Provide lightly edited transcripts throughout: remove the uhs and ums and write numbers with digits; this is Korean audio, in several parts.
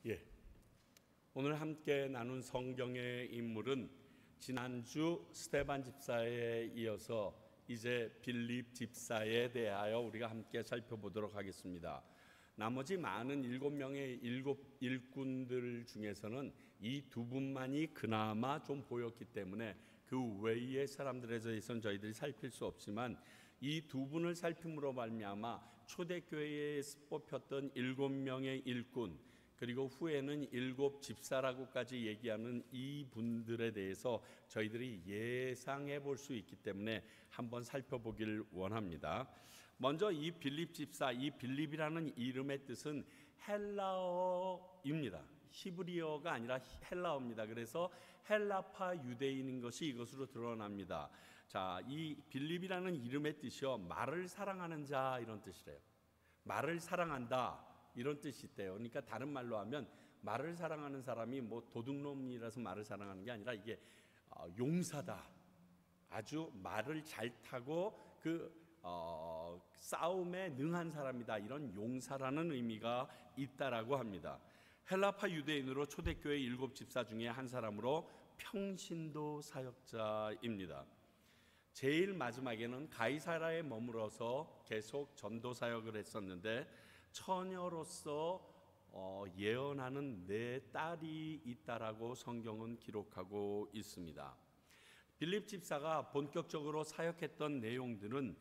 예. 오늘 함께 나눈 성경의 인물은 지난주 스데반 집사에 이어서 이제 빌립 집사에 대하여 우리가 함께 살펴보도록 하겠습니다. 나머지 많은 7명의 일꾼들 중에서는 이 두 분만이 그나마 좀 보였기 때문에 그 외의 사람들에 대해서는 저희들이 살필 수 없지만 이 두 분을 살핌으로 말미암아 초대교회에 뽑혔던 7명의 일꾼, 그리고 후에는 7 집사라고까지 얘기하는 이 분들에 대해서 저희들이 예상해 볼 수 있기 때문에 한번 살펴보길 원합니다. 먼저 이 빌립 집사, 이 빌립이라는 이름의 뜻은 헬라어입니다. 히브리어가 아니라 헬라어입니다. 그래서 헬라파 유대인인 것이 이것으로 드러납니다. 자, 이 빌립이라는 이름의 뜻이요, 말을 사랑하는 자, 이런 뜻이래요. 말을 사랑한다, 이런 뜻이 있대요. 그러니까 다른 말로 하면 말을 사랑하는 사람이 뭐 도둑놈이라서 말을 사랑하는 게 아니라 이게 용사다, 아주 말을 잘 타고 싸움에 능한 사람이다, 이런 용사라는 의미가 있다라고 합니다. 헬라파 유대인으로 초대교회 7 집사 중에 한 사람으로 평신도 사역자입니다. 제일 마지막에는 가이사라에 머물어서 계속 전도 사역을 했었는데 처녀로서 예언하는 4딸이 있다라고 성경은 기록하고 있습니다. 빌립 집사가 본격적으로 사역했던 내용들은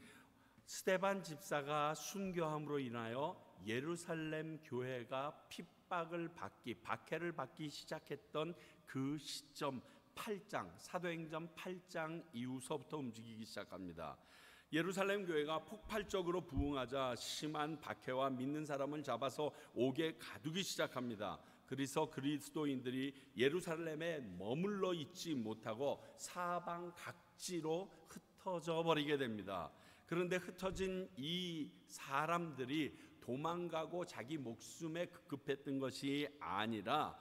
스데반 집사가 순교함으로 인하여 예루살렘 교회가 박해를 받기 시작했던 그 시점 8장, 사도행전 8장 이후서부터 움직이기 시작합니다. 예루살렘 교회가 폭발적으로 부흥하자 심한 박해와 믿는 사람을 잡아서 옥에 가두기 시작합니다. 그래서 그리스도인들이 예루살렘에 머물러 있지 못하고 사방 각지로 흩어져 버리게 됩니다. 그런데 흩어진 이 사람들이 도망가고 자기 목숨에 급급했던 것이 아니라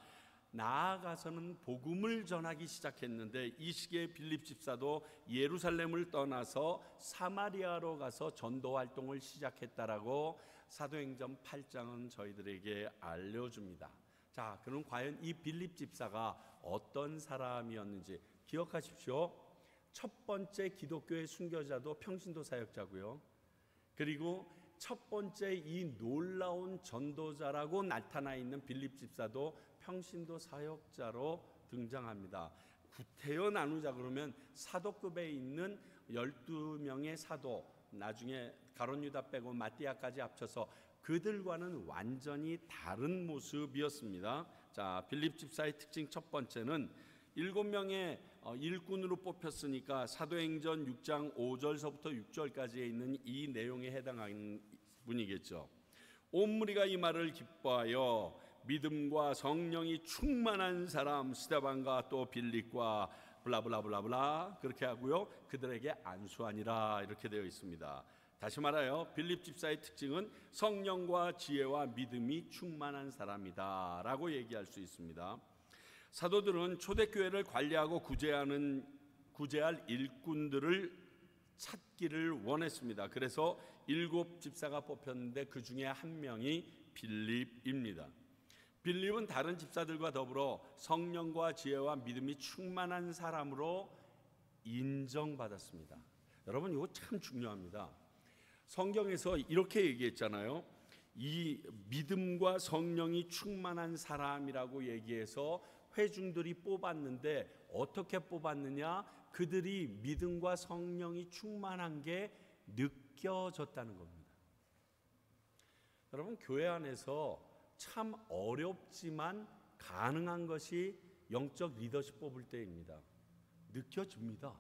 나아가서는 복음을 전하기 시작했는데, 이 시기에 빌립 집사도 예루살렘을 떠나서 사마리아로 가서 전도 활동을 시작했다라고 사도행전 8장은 저희들에게 알려줍니다. 자, 그럼 과연 이 빌립 집사가 어떤 사람이었는지 기억하십시오. 첫 번째 기독교의 순교자도 평신도 사역자고요, 그리고 첫 번째 이 놀라운 전도자라고 나타나 있는 빌립 집사도 평신도 사역자로 등장합니다. 구태여 나누자 그러면 사도급에 있는 12명의 사도, 나중에 가룟 유다 빼고 마띠아까지 합쳐서 그들과는 완전히 다른 모습이었습니다. 자, 빌립 집사의 특징 첫 번째는 7명의 일꾼으로 뽑혔으니까 사도행전 6장 5절서부터 6절까지에 있는 이 내용에 해당하는 분이겠죠. 온 무리가 이 말을 기뻐하여 믿음과 성령이 충만한 사람 스데반과 또 빌립과 블라블라블라블라 그렇게 하고요, 그들에게 안수하니라, 이렇게 되어 있습니다. 다시 말하여 빌립 집사의 특징은 성령과 지혜와 믿음이 충만한 사람이다 라고 얘기할 수 있습니다. 사도들은 초대교회를 관리하고 구제할 일꾼들을 찾기를 원했습니다. 그래서 7 집사가 뽑혔는데 그 중에 한 명이 빌립입니다. 빌립은 다른 집사들과 더불어 성령과 지혜와 믿음이 충만한 사람으로 인정받았습니다. 여러분, 이거 참 중요합니다. 성경에서 이렇게 얘기했잖아요. 이 믿음과 성령이 충만한 사람이라고 얘기해서 회중들이 뽑았는데 어떻게 뽑았느냐? 그들이 믿음과 성령이 충만한 게 느껴졌다는 겁니다. 여러분, 교회 안에서 참 어렵지만 가능한 것이 영적 리더십 뽑을 때입니다. 느껴집니다.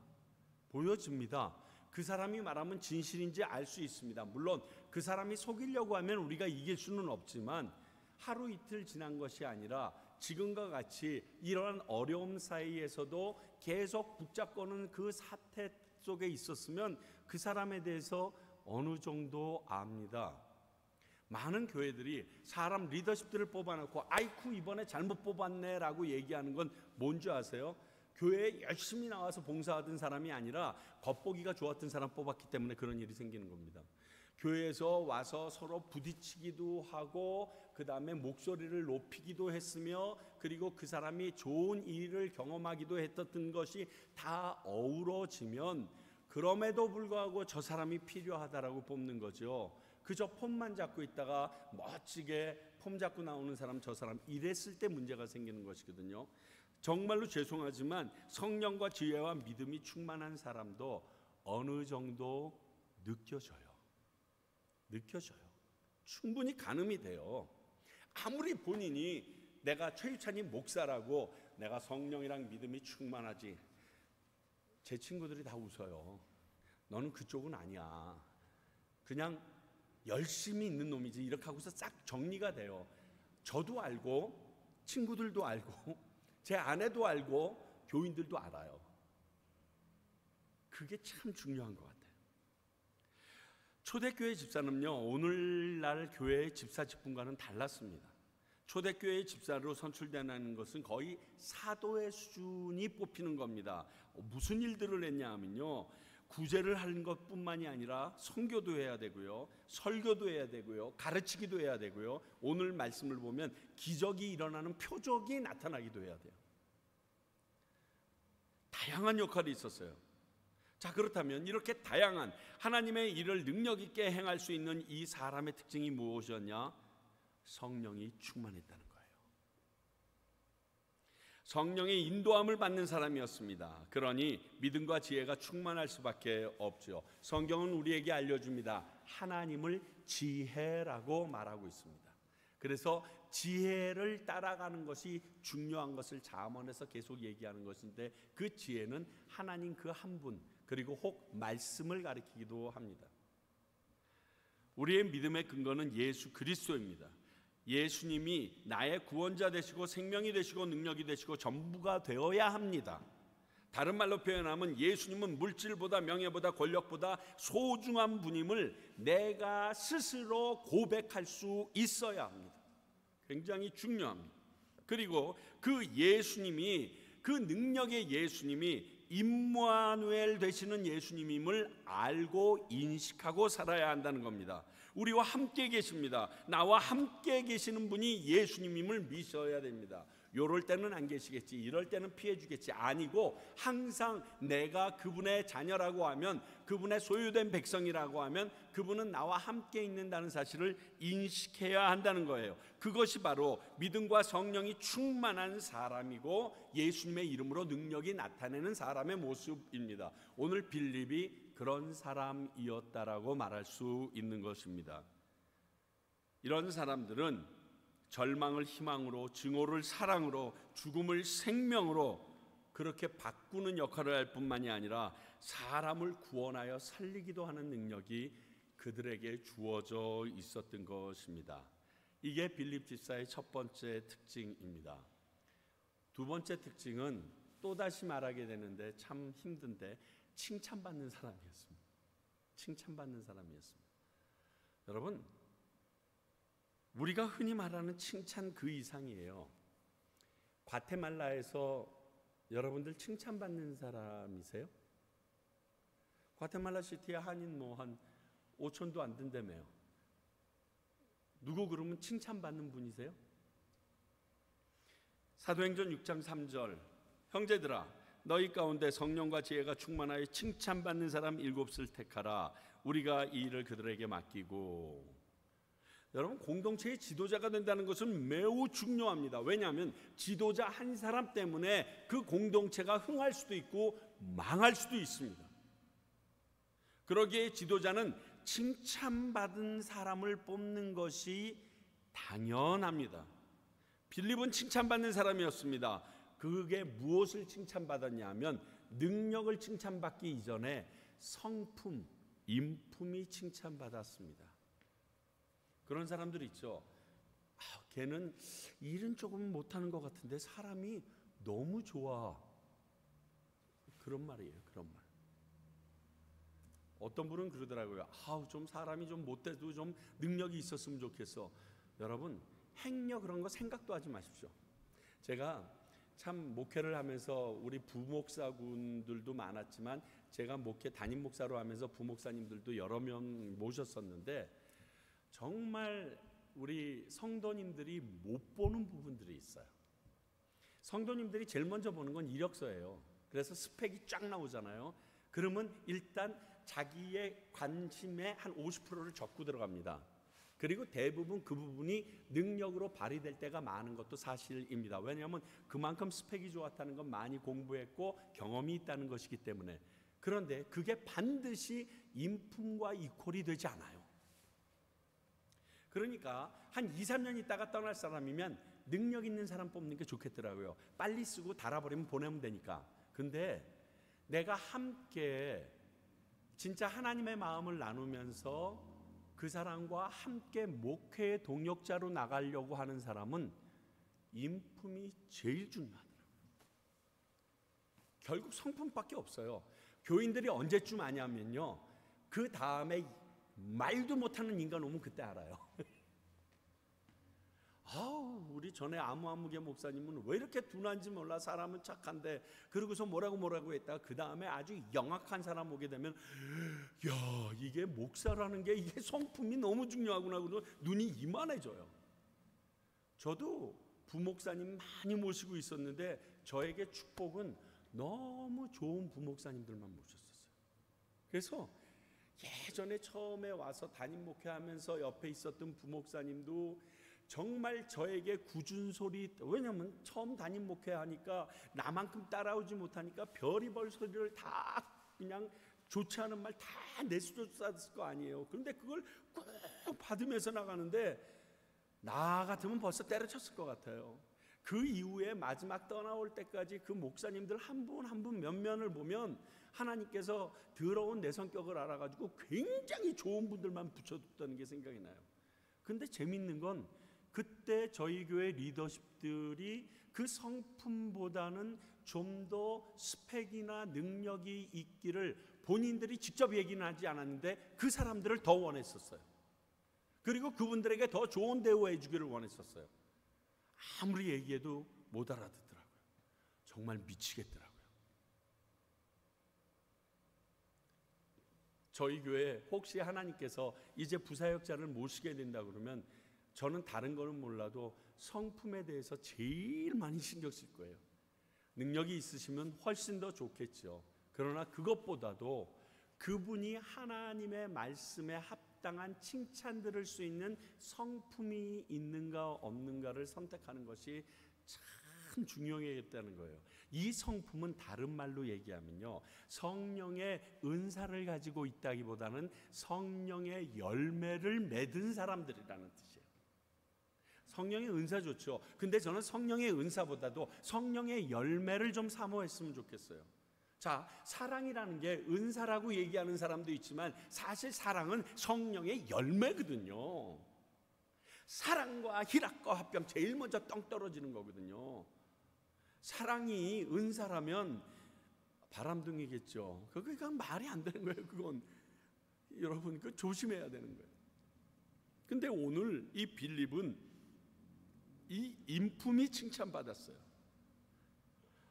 보여집니다. 그 사람이 말하면 진실인지 알 수 있습니다. 물론 그 사람이 속이려고 하면 우리가 이길 수는 없지만 하루 이틀 지난 것이 아니라 지금과 같이 이러한 어려움 사이에서도 계속 붙잡고는 그 사태 속에 있었으면 그 사람에 대해서 어느 정도 압니다. 많은 교회들이 사람 리더십들을 뽑아놓고 아이쿠 이번에 잘못 뽑았네 라고 얘기하는 건 뭔지 아세요? 교회에 열심히 나와서 봉사하던 사람이 아니라 겉보기가 좋았던 사람 뽑았기 때문에 그런 일이 생기는 겁니다. 교회에서 와서 서로 부딪히기도 하고 그 다음에 목소리를 높이기도 했으며 그리고 그 사람이 좋은 일을 경험하기도 했던 것이 다 어우러지면 그럼에도 불구하고 저 사람이 필요하다라고 뽑는 거죠. 그저 폼만 잡고 있다가 멋지게 폼 잡고 나오는 사람 저 사람 이랬을 때 문제가 생기는 것이거든요. 정말로 죄송하지만 성령과 지혜와 믿음이 충만한 사람도 어느 정도 느껴져요. 충분히 가늠이 돼요. 아무리 본인이 내가 최유찬이 목사라고 내가 성령이랑 믿음이 충만하지, 제 친구들이 다 웃어요. 너는 그쪽은 아니야. 그냥 열심히 있는 놈이지. 이렇게 하고서 싹 정리가 돼요. 저도 알고 친구들도 알고 제 아내도 알고 교인들도 알아요. 그게 참 중요한 것 같아요. 초대교회 집사는요, 오늘날 교회의 집사 직분과는 달랐습니다. 초대교회의 집사로 선출되는 것은 거의 사도의 수준이 뽑히는 겁니다. 무슨 일들을 했냐 하면요, 구제를 하는 것뿐만이 아니라 선교도 해야 되고요, 설교도 해야 되고요, 가르치기도 해야 되고요, 오늘 말씀을 보면 기적이 일어나는 표적이 나타나기도 해야 돼요. 다양한 역할이 있었어요. 자, 그렇다면 이렇게 다양한 하나님의 일을 능력 있게 행할 수 있는 이 사람의 특징이 무엇이었냐? 성령이 충만했다는 거예요. 성령의 인도함을 받는 사람이었습니다. 그러니 믿음과 지혜가 충만할 수밖에 없죠. 성경은 우리에게 알려줍니다. 하나님을 지혜라고 말하고 있습니다. 그래서 지혜를 따라가는 것이 중요한 것을 잠언에서 계속 얘기하는 것인데, 그 지혜는 하나님 그 한 분, 그리고 혹 말씀을 가리키기도 합니다. 우리의 믿음의 근거는 예수 그리스도입니다. 예수님이 나의 구원자 되시고 생명이 되시고 능력이 되시고 전부가 되어야 합니다. 다른 말로 표현하면 예수님은 물질보다 명예보다 권력보다 소중한 분임을 내가 스스로 고백할 수 있어야 합니다. 굉장히 중요합니다. 그리고 그 예수님이, 그 능력의 예수님이 임마누엘 되시는 예수님임을 알고 인식하고 살아야 한다는 겁니다. 우리와 함께 계십니다. 나와 함께 계시는 분이 예수님임을 믿어야 됩니다. 요럴 때는 안 계시겠지, 이럴 때는 피해 주겠지, 아니고 항상 내가 그분의 자녀라고 하면, 그분의 소유된 백성이라고 하면 그분은 나와 함께 있는다는 사실을 인식해야 한다는 거예요. 그것이 바로 믿음과 성령이 충만한 사람이고 예수님의 이름으로 능력이 나타내는 사람의 모습입니다. 오늘 빌립이 그런 사람이었다라고 말할 수 있는 것입니다. 이런 사람들은 절망을 희망으로, 증오를 사랑으로, 죽음을 생명으로 그렇게 바꾸는 역할을 할 뿐만이 아니라 사람을 구원하여 살리기도 하는 능력이 그들에게 주어져 있었던 것입니다. 이게 빌립 집사의 첫 번째 특징입니다. 두 번째 특징은 또다시 말하게 되는데 참 힘든데, 칭찬받는 사람이었습니다. 여러분, 우리가 흔히 말하는 칭찬 그 이상이에요. 과테말라에서 여러분들 칭찬받는 사람이세요? 과테말라 시티에 한인 한 5천도 안 된다며요. 누구 그러면 칭찬받는 분이세요? 사도행전 6장 3절, 형제들아 너희 가운데 성령과 지혜가 충만하여 칭찬받는 사람 7을 택하라. 우리가 이 일을 그들에게 맡기고. 여러분, 공동체의 지도자가 된다는 것은 매우 중요합니다. 왜냐하면 지도자 한 사람 때문에 그 공동체가 흥할 수도 있고 망할 수도 있습니다. 그러기에 지도자는 칭찬받은 사람을 뽑는 것이 당연합니다. 빌립은 칭찬받는 사람이었습니다. 그게 무엇을 칭찬받았냐 면 능력을 칭찬받기 이전에 성품, 인품이 칭찬받았습니다. 그런 사람들 있죠. 걔는 일은 조금 못하는 것 같은데 사람이 너무 좋아. 그런 말이에요. 그런 말. 어떤 분은 그러더라고요. 좀 사람이 좀 못돼도 좀 능력이 있었으면 좋겠어. 여러분, 행력 그런 거 생각도 하지 마십시오. 제가 참 목회를 하면서 우리 부목사분들도 많았지만 제가 목회 담임 목사로 하면서 부목사님들도 여러 명 모셨었는데 정말 우리 성도님들이 못 보는 부분들이 있어요. 성도님들이 제일 먼저 보는 건 이력서예요. 그래서 스펙이 쫙 나오잖아요. 그러면 일단 자기의 관심의 한 50%를 적고 들어갑니다. 그리고 대부분 그 부분이 능력으로 발휘될 때가 많은 것도 사실입니다. 왜냐하면 그만큼 스펙이 좋았다는 건 많이 공부했고 경험이 있다는 것이기 때문에. 그런데 그게 반드시 인품과 이퀄이 되지 않아요. 그러니까 한 2, 3년 있다가 떠날 사람이면 능력 있는 사람 뽑는 게 좋겠더라고요. 빨리 쓰고 달아버리면 보내면 되니까. 근데 내가 함께 진짜 하나님의 마음을 나누면서 그 사람과 함께 목회의 동역자로 나가려고 하는 사람은 인품이 제일 중요하더라고요. 결국 성품밖에 없어요. 교인들이 언제쯤 아냐면요, 그 다음에 말도 못하는 인간 오면 그때 알아요. 우리 전에 아무개 목사님은 왜 이렇게 둔한지 몰라. 사람은 착한데. 그러고서 뭐라고 했다가 그 다음에 아주 영악한 사람 오게 되면 야, 이게 목사라는 게 이게 성품이 너무 중요하구나. 그러고 눈이 이만해져요. 저도 부목사님 많이 모시고 있었는데 저에게 축복은 너무 좋은 부목사님들만 모셨었어요. 그래서 예전에 처음에 와서 담임 목회하면서 옆에 있었던 부목사님도 정말 저에게 굳은 소리, 왜냐면 처음 담임 목회하니까 나만큼 따라오지 못하니까 별의별 소리를 다 그냥 좋지 않은 말 다 내수줬을 거 아니에요. 그런데 그걸 꼭 받으면서 나가는데 나 같으면 벌써 때려쳤을 것 같아요. 그 이후에 마지막 떠나올 때까지 그 목사님들 한 분 한 분 면면을 보면 하나님께서 더러운 내 성격을 알아가지고 굉장히 좋은 분들만 붙여뒀다는 게 생각이 나요. 근데 재밌는 건 그때 저희 교회 리더십들이 그 성품보다는 좀 더 스펙이나 능력이 있기를 본인들이 직접 얘기는 하지 않았는데 그 사람들을 더 원했었어요. 그리고 그분들에게 더 좋은 대우해 주기를 원했었어요. 아무리 얘기해도 못 알아듣더라고요. 정말 미치겠더라고요. 저희 교회 혹시 하나님께서 이제 부사역자를 모시게 된다 그러면 저는 다른 거는 몰라도 성품에 대해서 제일 많이 신경 쓸 거예요. 능력이 있으시면 훨씬 더 좋겠죠. 그러나 그것보다도 그분이 하나님의 말씀에 합당한 칭찬 들을 수 있는 성품이 있는가 없는가를 선택하는 것이 참 중요하겠다는 거예요. 이 성품은 다른 말로 얘기하면요, 성령의 은사를 가지고 있다기보다는 성령의 열매를 맺은 사람들이라는 뜻이에요. 성령의 은사 좋죠. 근데 저는 성령의 은사보다도 성령의 열매를 좀 사모했으면 좋겠어요. 자, 사랑이라는 게 은사라고 얘기하는 사람도 있지만 사실 사랑은 성령의 열매거든요. 사랑과 희락과 합병 제일 먼저 떡 떨어지는 거거든요. 사랑이 은사라면 바람둥이겠죠. 그건 말이 안 되는 거예요. 그건 여러분 그 조심해야 되는 거예요. 근데 오늘 이 빌립은 이 인품이 칭찬받았어요.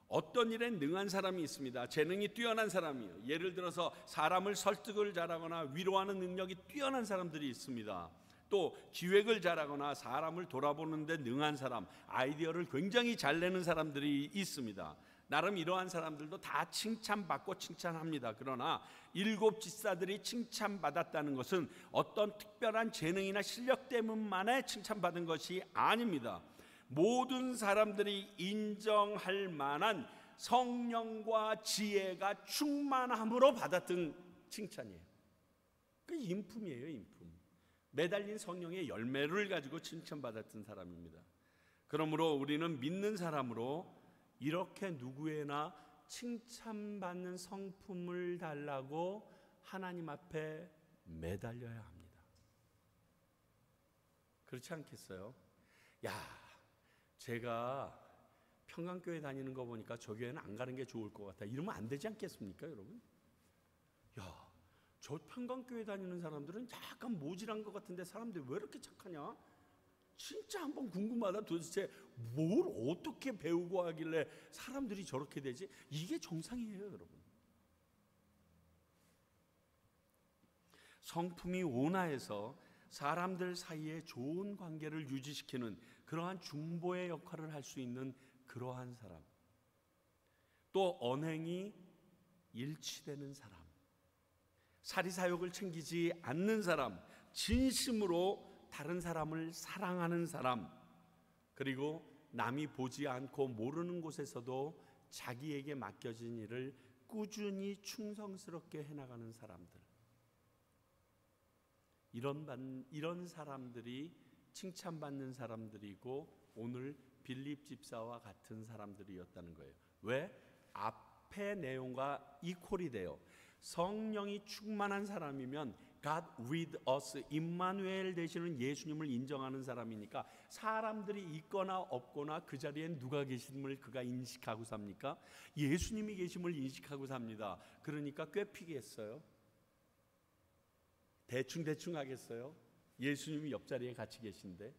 어떤 일에 능한 사람이 있습니다. 재능이 뛰어난 사람이에요. 예를 들어서 사람을 설득을 잘하거나 위로하는 능력이 뛰어난 사람들이 있습니다. 또 기획을 잘하거나 사람을 돌아보는 데 능한 사람, 아이디어를 굉장히 잘 내는 사람들이 있습니다. 나름 이러한 사람들도 다 칭찬받고 칭찬합니다. 그러나 7 집사들이 칭찬받았다는 것은 어떤 특별한 재능이나 실력 때문만에 칭찬받은 것이 아닙니다. 모든 사람들이 인정할 만한 성령과 지혜가 충만함으로 받았던 칭찬이에요. 그 인품이에요, 인품. 매달린 성령의 열매를 가지고 칭찬받았던 사람입니다. 그러므로 우리는 믿는 사람으로 이렇게 누구에나 칭찬받는 성품을 달라고 하나님 앞에 매달려야 합니다. 그렇지 않겠어요? 야, 제가 평강교회 다니는 거 보니까 저 교회는 안 가는 게 좋을 것 같아. 이러면 안 되지 않겠습니까, 여러분? 야, 저 평강교회 다니는 사람들은 약간 모질한 것 같은데 사람들이 왜 이렇게 착하냐? 진짜 한번 궁금하다. 도대체 뭘 어떻게 배우고 하길래 사람들이 저렇게 되지? 이게 정상이에요, 여러분. 성품이 온화해서 사람들 사이에 좋은 관계를 유지시키는 그러한 중보의 역할을 할 수 있는 그러한 사람, 또 언행이 일치되는 사람, 사리사욕을 챙기지 않는 사람, 진심으로 다른 사람을 사랑하는 사람, 그리고 남이 보지 않고 모르는 곳에서도 자기에게 맡겨진 일을 꾸준히 충성스럽게 해나가는 사람들, 이런 사람들이 칭찬받는 사람들이고 오늘 빌립 집사와 같은 사람들이었다는 거예요. 왜? 앞의 내용과 이퀄이 돼요. 성령이 충만한 사람이면 God with us, 임마누엘 되시는 예수님을 인정하는 사람이니까 사람들이 있거나 없거나 그 자리에 누가 계심을 그가 인식하고 삽니까? 예수님이 계심을 인식하고 삽니다. 그러니까 꾀피겠어요? 대충 하겠어요? 예수님이 옆자리에 같이 계신데.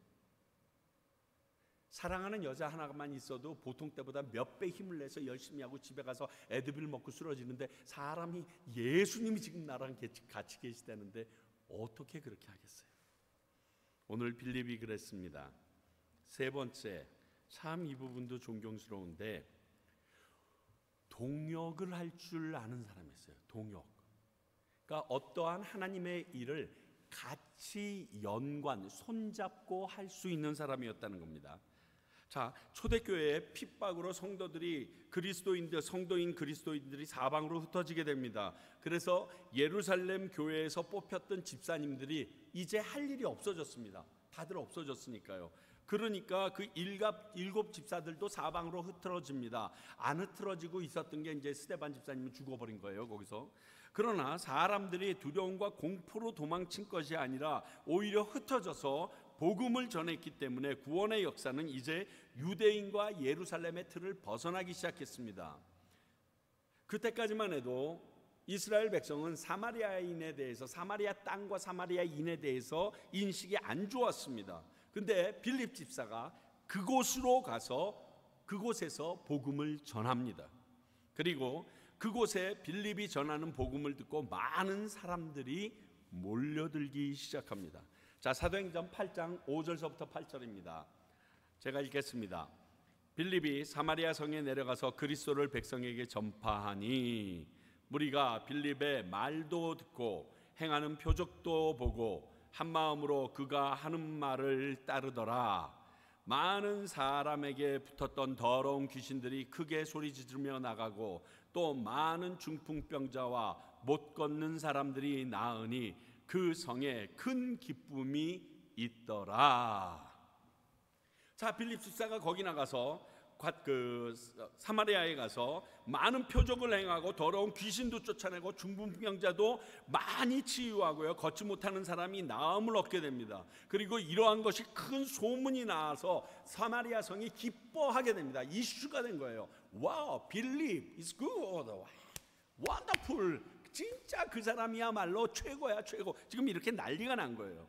사랑하는 여자 하나만 있어도 보통 때보다 몇 배 힘을 내서 열심히 하고 집에 가서 애드빌 먹고 쓰러지는데, 사람이 예수님이 지금 나랑 같이 계시다는데 어떻게 그렇게 하겠어요? 오늘 빌립이 그랬습니다. 세 번째, 참 이 부분도 존경스러운데 동역을 할 줄 아는 사람이었어요. 동역. 그러니까 어떠한 하나님의 일을 같이 연관, 손잡고 할 수 있는 사람이었다는 겁니다. 자, 초대교회의 핍박으로 성도인 그리스도인들이 사방으로 흩어지게 됩니다. 그래서 예루살렘 교회에서 뽑혔던 집사님들이 이제 할 일이 없어졌습니다. 다들 없어졌으니까요. 그러니까 그 일곱 집사들도 사방으로 흩어집니다. 안 흩어지고 있었던 게 이제 스데반 집사님이 죽어버린 거예요, 거기서. 그러나 사람들이 두려움과 공포로 도망친 것이 아니라 오히려 흩어져서 복음을 전했기 때문에 구원의 역사는 이제 유대인과 예루살렘의 틀을 벗어나기 시작했습니다. 그때까지만 해도 이스라엘 백성은 사마리아인에 대해서, 사마리아 땅과 사마리아인에 대해서 인식이 안 좋았습니다. 근데 빌립 집사가 그곳으로 가서 그곳에서 복음을 전합니다. 그리고 그곳에 빌립이 전하는 복음을 듣고 많은 사람들이 몰려들기 시작합니다. 자, 사도행전 8장 5절서부터 8절입니다. 제가 읽겠습니다. 빌립이 사마리아 성에 내려가서 그리스도를 백성에게 전파하니 무리가 빌립의 말도 듣고 행하는 표적도 보고 한 마음으로 그가 하는 말을 따르더라. 많은 사람에게 붙었던 더러운 귀신들이 크게 소리지르며 나가고 또 많은 중풍병자와 못 걷는 사람들이 나으니 그 성에 큰 기쁨이 있더라. 자, 빌립 집사가 거기 나가서 사마리아에 가서 많은 표적을 행하고 더러운 귀신도 쫓아내고 중풍병자도 많이 치유하고요, 걷지 못하는 사람이 나음을 얻게 됩니다. 그리고 이러한 것이 큰 소문이 나서 사마리아 성이 기뻐하게 됩니다. 이슈가 된 거예요. 와우, 빌립 is good, wonderful, 진짜 그 사람이야말로 최고야, 최고. 지금 이렇게 난리가 난 거예요.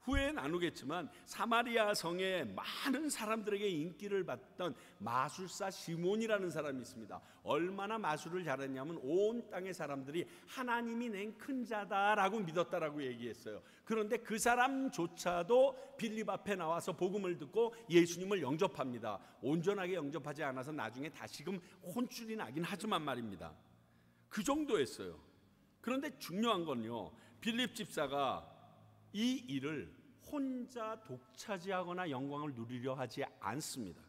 후에 나누겠지만 사마리아 성에 많은 사람들에게 인기를 받던 마술사 시몬이라는 사람이 있습니다. 얼마나 마술을 잘했냐면 온 땅의 사람들이 하나님이 낸 큰 자다라고 믿었다라고 얘기했어요. 그런데 그 사람조차도 빌립 앞에 나와서 복음을 듣고 예수님을 영접합니다. 온전하게 영접하지 않아서 나중에 다시금 혼쭐이 나긴 하지만 말입니다. 그 정도였어요. 그런데 중요한 건요, 빌립 집사가 이 일을 혼자 독차지하거나 영광을 누리려 하지 않습니다.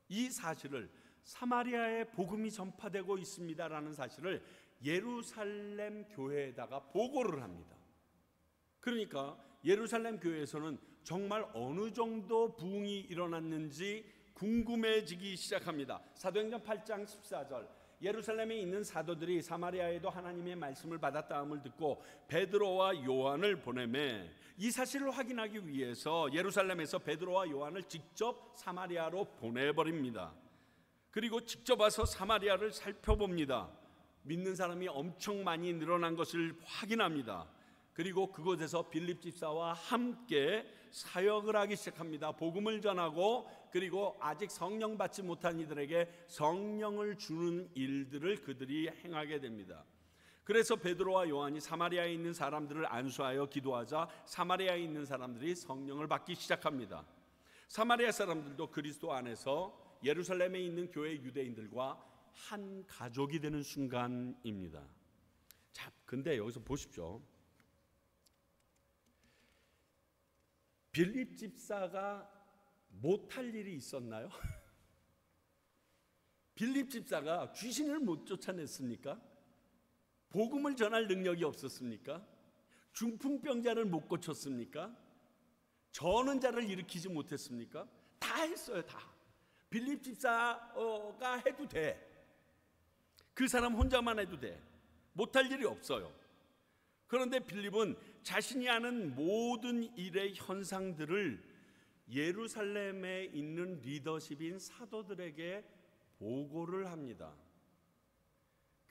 이 사실을, 사마리아에 복음이 전파되고 있습니다라는 사실을 예루살렘 교회에다가 보고를 합니다. 그러니까 예루살렘 교회에서는 정말 어느 정도 부흥이 일어났는지 궁금해지기 시작합니다. 사도행전 8장 14절, 예루살렘에 있는 사도들이 사마리아에도 하나님의 말씀을 받았다함을 듣고 베드로와 요한을 보내매, 이 사실을 확인하기 위해서 예루살렘에서 베드로와 요한을 직접 사마리아로 보내버립니다. 그리고 직접 와서 사마리아를 살펴봅니다. 믿는 사람이 엄청 많이 늘어난 것을 확인합니다. 그리고 그곳에서 빌립 집사와 함께 사역을 하기 시작합니다. 복음을 전하고 그리고 아직 성령 받지 못한 이들에게 성령을 주는 일들을 그들이 행하게 됩니다. 그래서 베드로와 요한이 사마리아에 있는 사람들을 안수하여 기도하자 사마리아에 있는 사람들이 성령을 받기 시작합니다. 사마리아 사람들도 그리스도 안에서 예루살렘에 있는 교회 유대인들과 한 가족이 되는 순간입니다. 자, 근데 여기서 보십시오. 빌립 집사가 못할 일이 있었나요? 빌립 집사가 귀신을 못 쫓아냈습니까? 복음을 전할 능력이 없었습니까? 중풍병자를 못 고쳤습니까? 저는 자를 일으키지 못했습니까? 다 했어요. 다. 빌립 집사가 해도 돼. 그 사람 혼자만 해도 돼. 못할 일이 없어요. 그런데 빌립은 자신이 아는 모든 일의 현상들을 예루살렘에 있는 리더십인 사도들에게 보고를 합니다.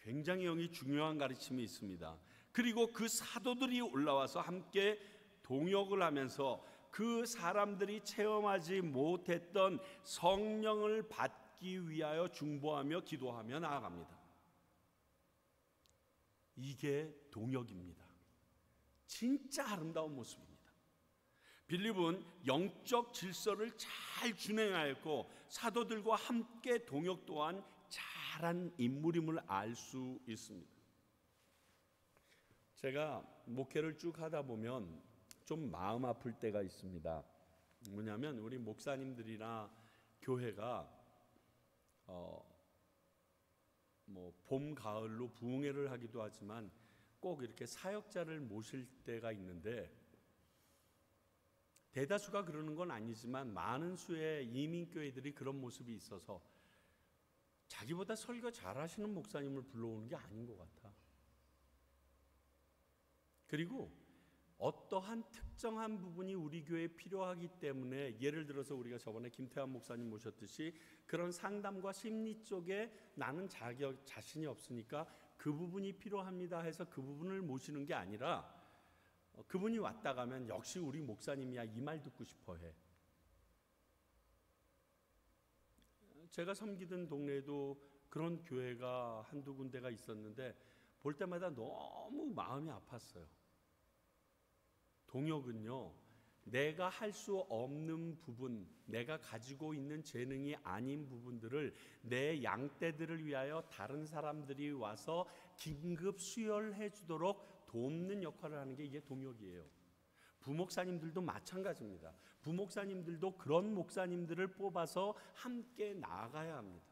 굉장히 여기 중요한 가르침이 있습니다. 그리고 그 사도들이 올라와서 함께 동역을 하면서 그 사람들이 체험하지 못했던 성령을 받기 위하여 중보하며 기도하며 나아갑니다. 이게 동역입니다. 진짜 아름다운 모습입니다. 빌립은 영적 질서를 잘 준행하였고 사도들과 함께 동역 또한 잘한 인물임을 알 수 있습니다. 제가 목회를 쭉 하다 보면 좀 마음 아플 때가 있습니다. 뭐냐면 우리 목사님들이나 교회가 봄, 가을로 부흥회를 하기도 하지만 꼭 이렇게 사역자를 모실 때가 있는데 대다수가 그러는 건 아니지만 많은 수의 이민교회들이 그런 모습이 있어서 자기보다 설교 잘하시는 목사님을 불러오는 게 아닌 것 같아. 그리고 어떠한 특정한 부분이 우리 교회에 필요하기 때문에 예를 들어서 우리가 저번에 김태환 목사님 모셨듯이 그런 상담과 심리 쪽에 나는 자신이 없으니까 그 부분이 필요합니다 해서 그 부분을 모시는 게 아니라 그분이 왔다 가면 역시 우리 목사님이야 이 말 듣고 싶어 해. 제가 섬기던 동네에도 그런 교회가 한두 군데가 있었는데 볼 때마다 너무 마음이 아팠어요. 동역은요, 내가 할 수 없는 부분, 내가 가지고 있는 재능이 아닌 부분들을 내 양떼들을 위하여 다른 사람들이 와서 긴급 수혈해 주도록 돕는 역할을 하는 게 이게 동역이에요. 부목사님들도 마찬가지입니다. 부목사님들도 그런 목사님들을 뽑아서 함께 나아가야 합니다.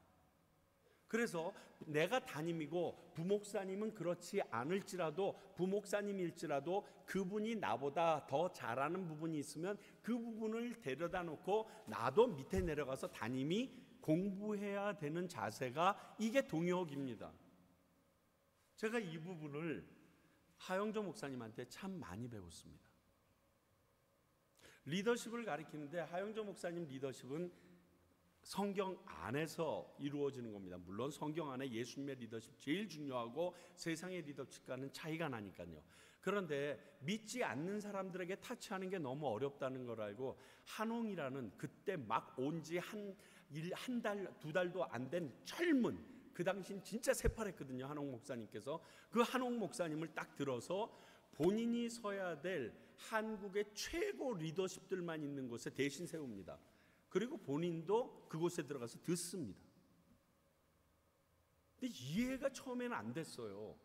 그래서 내가 담임이고 부목사님은 그렇지 않을지라도 부목사님일지라도 그분이 나보다 더 잘하는 부분이 있으면 그 부분을 데려다 놓고 나도 밑에 내려가서 담임이 공부해야 되는 자세가 이게 동역입니다. 제가 이 부분을 하영조 목사님한테 참 많이 배웠습니다. 리더십을 가리키는데 하영조 목사님 리더십은 성경 안에서 이루어지는 겁니다. 물론 성경 안에 예수님의 리더십 제일 중요하고 세상의 리더십과는 차이가 나니까요. 그런데 믿지 않는 사람들에게 타치하는 게 너무 어렵다는 걸 알고 한홍이라는 그때 막 온 지 한 달, 두 달도 안 된 젊은 그 당시엔 진짜 새파랬거든요. 한홍 목사님께서 그 한홍 목사님을 딱 들어서 본인이 서야 될 한국의 최고 리더십들만 있는 곳에 대신 세웁니다. 그리고 본인도 그곳에 들어가서 듣습니다. 근데 이해가 처음에는 안 됐어요.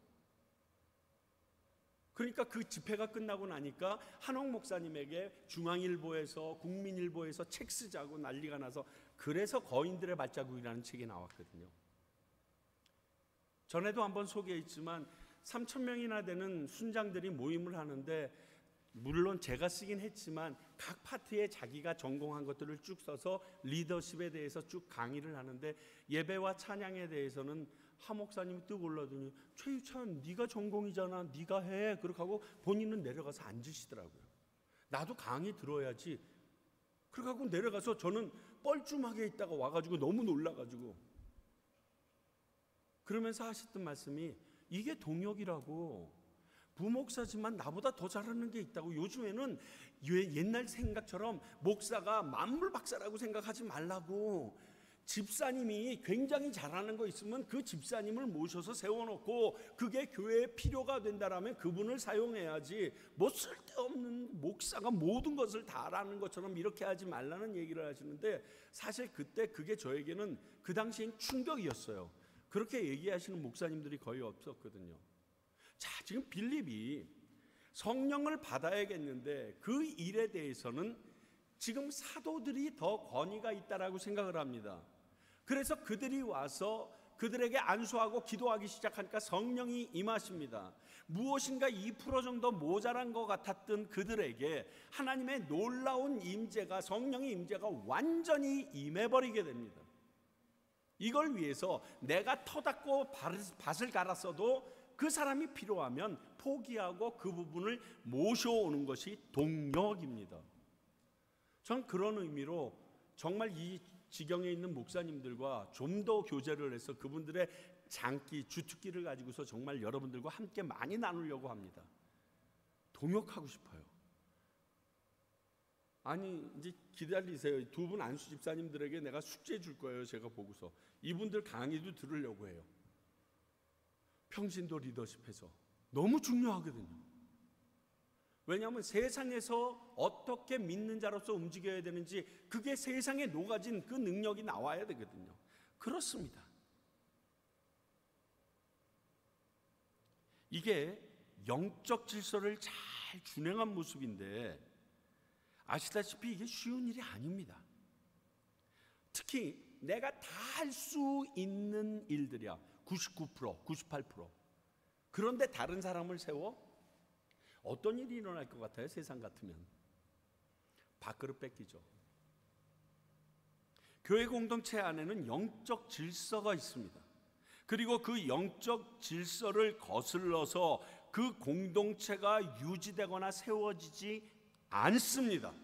그러니까 그 집회가 끝나고 나니까 한옥 목사님에게 중앙일보에서 국민일보에서 책 쓰자고 난리가 나서 그래서 거인들의 발자국이라는 책이 나왔거든요. 전에도 한번 소개했지만 3,000명이나 되는 순장들이 모임을 하는데 물론 제가 쓰긴 했지만 각 파트에 자기가 전공한 것들을 쭉 써서 리더십에 대해서 쭉 강의를 하는데 예배와 찬양에 대해서는 하 목사님이 뚝 올라더니 최유찬 네가 전공이잖아 네가 해 그렇게 하고 본인은 내려가서 앉으시더라고요. 나도 강의 들어야지 그렇게 하고 내려가서 저는 뻘쭘하게 있다가 와가지고 너무 놀라가지고 그러면서 하셨던 말씀이 이게 동역이라고 부목사지만 나보다 더 잘하는 게 있다고. 요즘에는 옛날 생각처럼 목사가 만물박사라고 생각하지 말라고. 집사님이 굉장히 잘하는 거 있으면 그 집사님을 모셔서 세워놓고 그게 교회에 필요가 된다라면 그분을 사용해야지, 뭐 쓸데없는 목사가 모든 것을 다 알아는 것처럼 이렇게 하지 말라는 얘기를 하시는데, 사실 그때 그게 저에게는 그 당시엔 충격이었어요. 그렇게 얘기하시는 목사님들이 거의 없었거든요. 자, 지금 빌립이 성령을 받아야겠는데 그 일에 대해서는 지금 사도들이 더 권위가 있다라고 생각을 합니다. 그래서 그들이 와서 그들에게 안수하고 기도하기 시작하니까 성령이 임하십니다. 무엇인가 2% 정도 모자란 것 같았던 그들에게 하나님의 놀라운 임재가, 성령의 임재가 완전히 임해버리게 됩니다. 이걸 위해서 내가 터 닦고 밭을 갈았어도 그 사람이 필요하면 포기하고 그 부분을 모셔오는 것이 동력입니다. 전 그런 의미로 정말 이 지경에 있는 목사님들과 좀 더 교제를 해서 그분들의 장기, 주특기를 가지고서 정말 여러분들과 함께 많이 나누려고 합니다. 동역하고 싶어요. 아니, 이제 기다리세요. 두 분 안수 집사님들에게 내가 숙제 줄 거예요. 제가 보고서 이분들 강의도 들으려고 해요. 평신도 리더십에서 너무 중요하거든요. 왜냐하면 세상에서 어떻게 믿는 자로서 움직여야 되는지 그게 세상에 녹아진 그 능력이 나와야 되거든요. 그렇습니다. 이게 영적 질서를 잘 준행한 모습인데, 아시다시피 이게 쉬운 일이 아닙니다. 특히 내가 다 할 수 있는 일들이야. 99%, 98%. 그런데 다른 사람을 세워? 어떤 일이 일어날 것 같아요? 세상 같으면 밥그릇 뺏기죠. 교회 공동체 안에는 영적 질서가 있습니다. 그리고 그 영적 질서를 거슬러서 그 공동체가 유지되거나 세워지지 않습니다.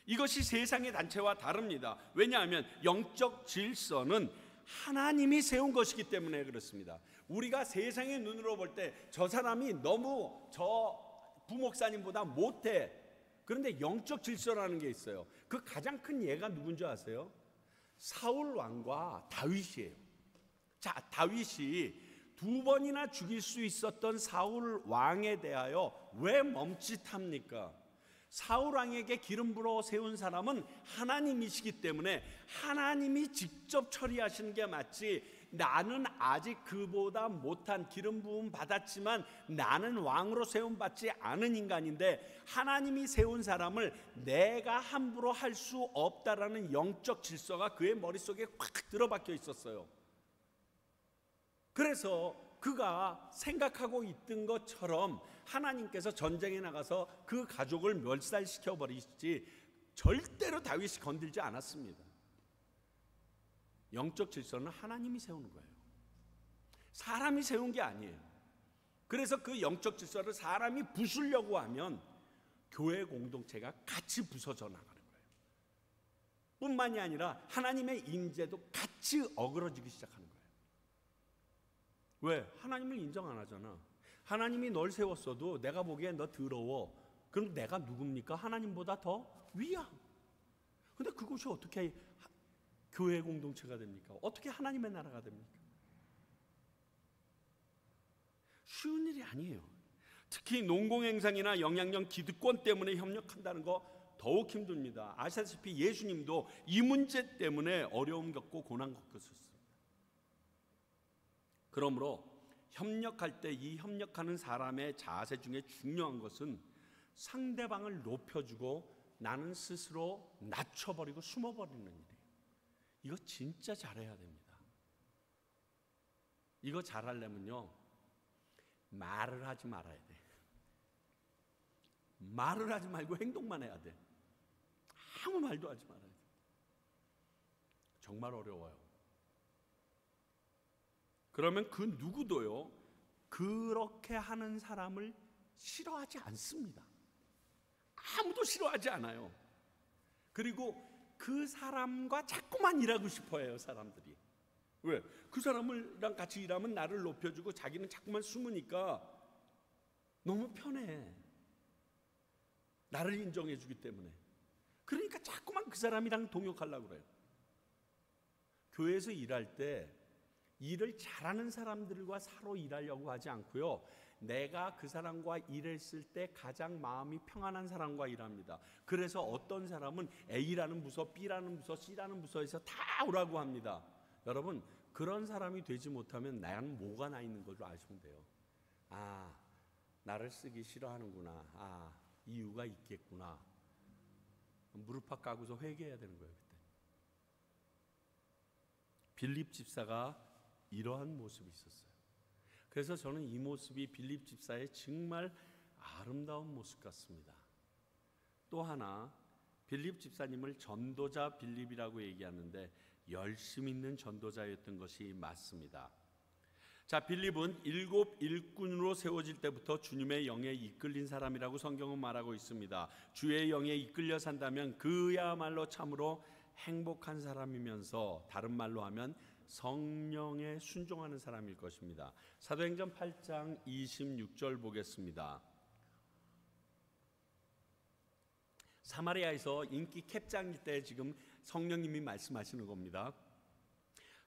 이것이 세상의 단체와 다릅니다. 왜냐하면 영적 질서는 하나님이 세운 것이기 때문에 그렇습니다. 우리가 세상의 눈으로 볼 때 저 사람이 너무 저 부목사님보다 못해. 그런데 영적 질서라는 게 있어요. 그 가장 큰 예가 누군지 아세요? 사울 왕과 다윗이에요. 자, 다윗이 2번이나 죽일 수 있었던 사울 왕에 대하여 왜 멈칫합니까? 사울 왕에게 기름 부어 세운 사람은 하나님이시기 때문에 하나님이 직접 처리하시는 게 맞지, 나는 아직 그보다 못한, 기름 부음 받았지만 나는 왕으로 세움 받지 않은 인간인데 하나님이 세운 사람을 내가 함부로 할 수 없다라는 영적 질서가 그의 머릿속에 확 들어박혀 있었어요. 그래서 그가 생각하고 있던 것처럼 하나님께서 전쟁에 나가서 그 가족을 멸살시켜 버리시지 절대로 다윗이 건들지 않았습니다. 영적 질서는 하나님이 세우는 거예요. 사람이 세운 게 아니에요. 그래서 그 영적 질서를 사람이 부수려고 하면 교회 공동체가 같이 부서져 나가는 거예요. 뿐만이 아니라 하나님의 임재도 같이 어그러지기 시작하는 거예요. 왜? 하나님을 인정 안 하잖아. 하나님이 널 세웠어도 내가 보기엔 너 더러워. 그럼 내가 누굽니까? 하나님보다 더 위야. 근데 그것이 어떻게 교회 공동체가 됩니까? 어떻게 하나님의 나라가 됩니까? 쉬운 일이 아니에요. 특히 농공행상이나 영향력 기득권 때문에 협력한다는 거 더욱 힘듭니다. 아시다시피 예수님도 이 문제 때문에 어려움 겪고 고난 겪으셨습니다. 그러므로 협력할 때 이 협력하는 사람의 자세 중에 중요한 것은 상대방을 높여주고 나는 스스로 낮춰버리고 숨어버리는 일이에요. 이거 진짜 잘해야 됩니다. 이거 잘하려면요, 말을 하지 말아야 돼. 말을 하지 말고 행동만 해야 돼. 아무 말도 하지 말아야 돼. 정말 어려워요. 그러면 그 누구도요 그렇게 하는 사람을 싫어하지 않습니다. 아무도 싫어하지 않아요. 그리고 그 사람과 자꾸만 일하고 싶어해요, 사람들이. 왜? 그 사람이랑 같이 일하면 나를 높여주고 자기는 자꾸만 숨으니까 너무 편해. 나를 인정해 주기 때문에. 그러니까 자꾸만 그 사람이랑 동역하려고 그래요. 교회에서 일할 때 일을 잘하는 사람들과 서로 일하려고 하지 않고요, 내가 그 사람과 일했을 때 가장 마음이 평안한 사람과 일합니다. 그래서 어떤 사람은 A라는 부서, B라는 부서, C라는 부서에서 다 오라고 합니다. 여러분, 그런 사람이 되지 못하면 나는 뭐가 나 있는 걸로 아시면 돼요. 아, 나를 쓰기 싫어하는구나. 아, 이유가 있겠구나. 무릎팍 까고서 회개해야 되는 거예요. 그때 빌립 집사가 이러한 모습이 있었어요. 그래서 저는 이 모습이 빌립 집사의 정말 아름다운 모습 같습니다. 또 하나, 빌립 집사님을 전도자 빌립이라고 얘기하는데 열심 있는 전도자였던 것이 맞습니다. 자, 빌립은 7 일꾼으로 세워질 때부터 주님의 영에 이끌린 사람이라고 성경은 말하고 있습니다. 주의 영에 이끌려 산다면 그야말로 참으로 행복한 사람이면서 다른 말로 하면 성령에 순종하는 사람일 것입니다. 사도행전 8장 26절 보겠습니다. 사마리아에서 인기 캡장일 때 지금 성령님이 말씀하시는 겁니다.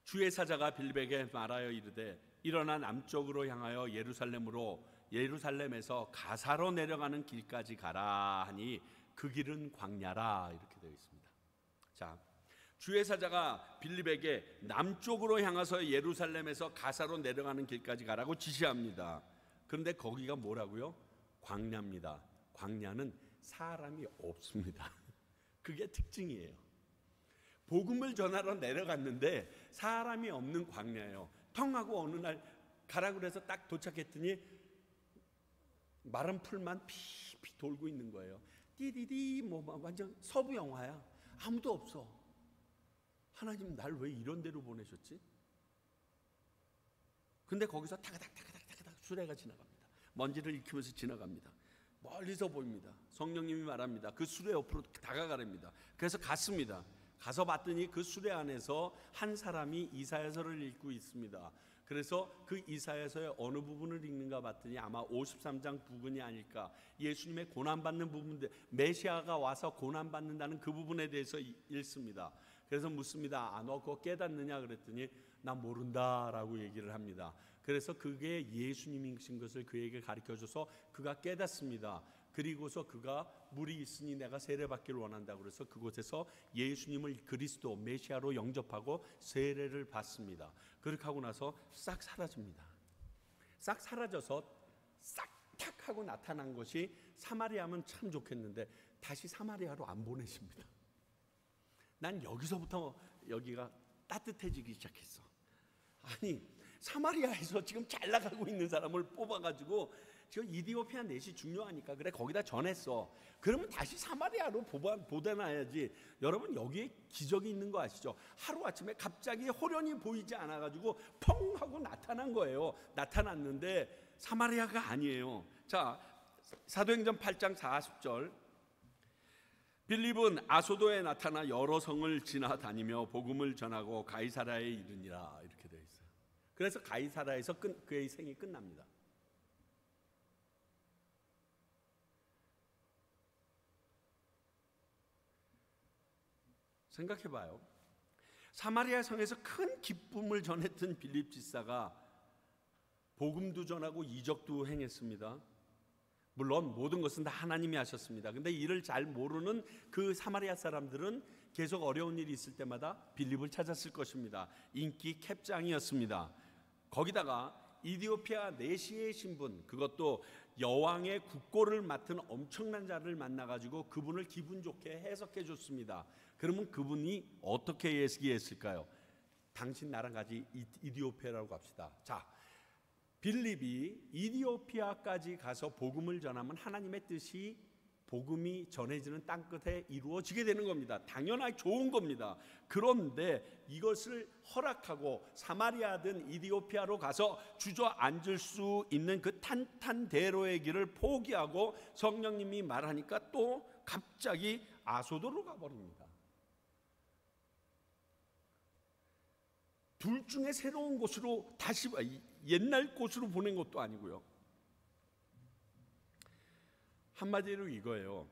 주의 사자가 빌립에게 말하여 이르되 일어나 남쪽으로 향하여 예루살렘에서 가사로 내려가는 길까지 가라 하니 그 길은 광야라, 이렇게 되어 있습니다. 자, 주의 사자가 빌립에게 남쪽으로 향해서 예루살렘에서 가사로 내려가는 길까지 가라고 지시합니다. 그런데 거기가 뭐라고요? 광야입니다. 광야는 사람이 없습니다. 그게 특징이에요. 복음을 전하러 내려갔는데 사람이 없는 광야예요. 텅 하고 어느 날 가라고 그래서 딱 도착했더니 마른 풀만 피피 돌고 있는 거예요. 띠디디 뭐 완전 서부 영화야. 아무도 없어. 하나님 날 왜 이런 데로 보내셨지? 근데 거기서 타가닥 수레가 지나갑니다. 먼지를 일으키면서 지나갑니다. 멀리서 보입니다. 성령님이 말합니다. 그 수레 옆으로 다가가랍니다. 그래서 갔습니다. 가서 봤더니 그 수레 안에서 한 사람이 이사야서를 읽고 있습니다. 그래서 그 이사야서의 어느 부분을 읽는가 봤더니 아마 53장 부분이 아닐까. 예수님의 고난받는 부분인데 메시아가 와서 고난받는다는 그 부분에 대해서 읽습니다. 그래서 묻습니다. 아, 너 그거 깨닫느냐 그랬더니 나 모른다라고 얘기를 합니다. 그래서 그게 예수님이신 것을 그에게 가르쳐줘서 그가 깨닫습니다. 그리고서 그가 물이 있으니 내가 세례받기를 원한다고 그래서 그곳에서 예수님을 그리스도 메시아로 영접하고 세례를 받습니다. 그렇게 하고 나서 싹 사라집니다. 싹 사라져서 싹탁 하고 나타난 것이 사마리아면 참 좋겠는데 다시 사마리아로 안 보내십니다. 난 여기서부터 여기가 따뜻해지기 시작했어. 아니, 사마리아에서 지금 잘 나가고 있는 사람을 뽑아가지고 지금 이디오피아 넷이 중요하니까 그래 거기다 전했어. 그러면 다시 사마리아로 보내놔야지. 여러분, 여기에 기적이 있는 거 아시죠? 하루아침에 갑자기 호련히 보이지 않아가지고 펑 하고 나타난 거예요. 나타났는데 사마리아가 아니에요. 자, 사도행전 8장 40절, 빌립은 아소도에 나타나 여러 성을 지나다니며 복음을 전하고 가이사라에 이르니라, 이렇게 되어 있어요. 그래서 가이사라에서 그의 생이 끝납니다. 생각해봐요. 사마리아 성에서 큰 기쁨을 전했던 빌립 집사가 복음도 전하고 이적도 행했습니다. 물론 모든 것은 다 하나님이 하셨습니다. 근데 이를 잘 모르는 그 사마리아 사람들은 계속 어려운 일이 있을 때마다 빌립을 찾았을 것입니다. 인기 캡장이었습니다. 거기다가 이디오피아 내시의 신분, 그것도 여왕의 국고를 맡은 엄청난 자를 만나가지고 그분을 기분 좋게 해석해 줬습니다. 그러면 그분이 어떻게 얘기했을까요? 당신 나랑 같이 이디오피아라고 합시다. 자, 빌립이 이디오피아까지 가서 복음을 전하면 하나님의 뜻이 복음이 전해지는 땅끝에 이루어지게 되는 겁니다. 당연하게 좋은 겁니다. 그런데 이것을 허락하고 사마리아든 이디오피아로 가서 주저앉을 수 있는 그 탄탄대로의 길을 포기하고 성령님이 말하니까 또 갑자기 아소도로 가버립니다. 둘 중에 새로운 곳으로 다시 옛날 곳으로 보낸 것도 아니고요. 한마디로 이거예요.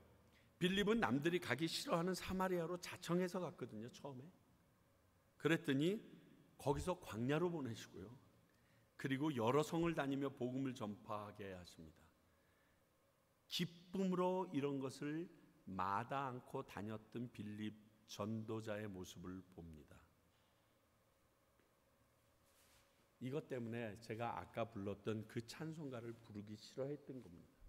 빌립은 남들이 가기 싫어하는 사마리아로 자청해서 갔거든요, 처음에. 그랬더니 거기서 광야로 보내시고요. 그리고 여러 성을 다니며 복음을 전파하게 하십니다. 기쁨으로 이런 것을 마다 않고 다녔던 빌립 전도자의 모습을 봅니다. 이것 때문에 제가 아까 불렀던 그 찬송가를 부르기 싫어했던 겁니다.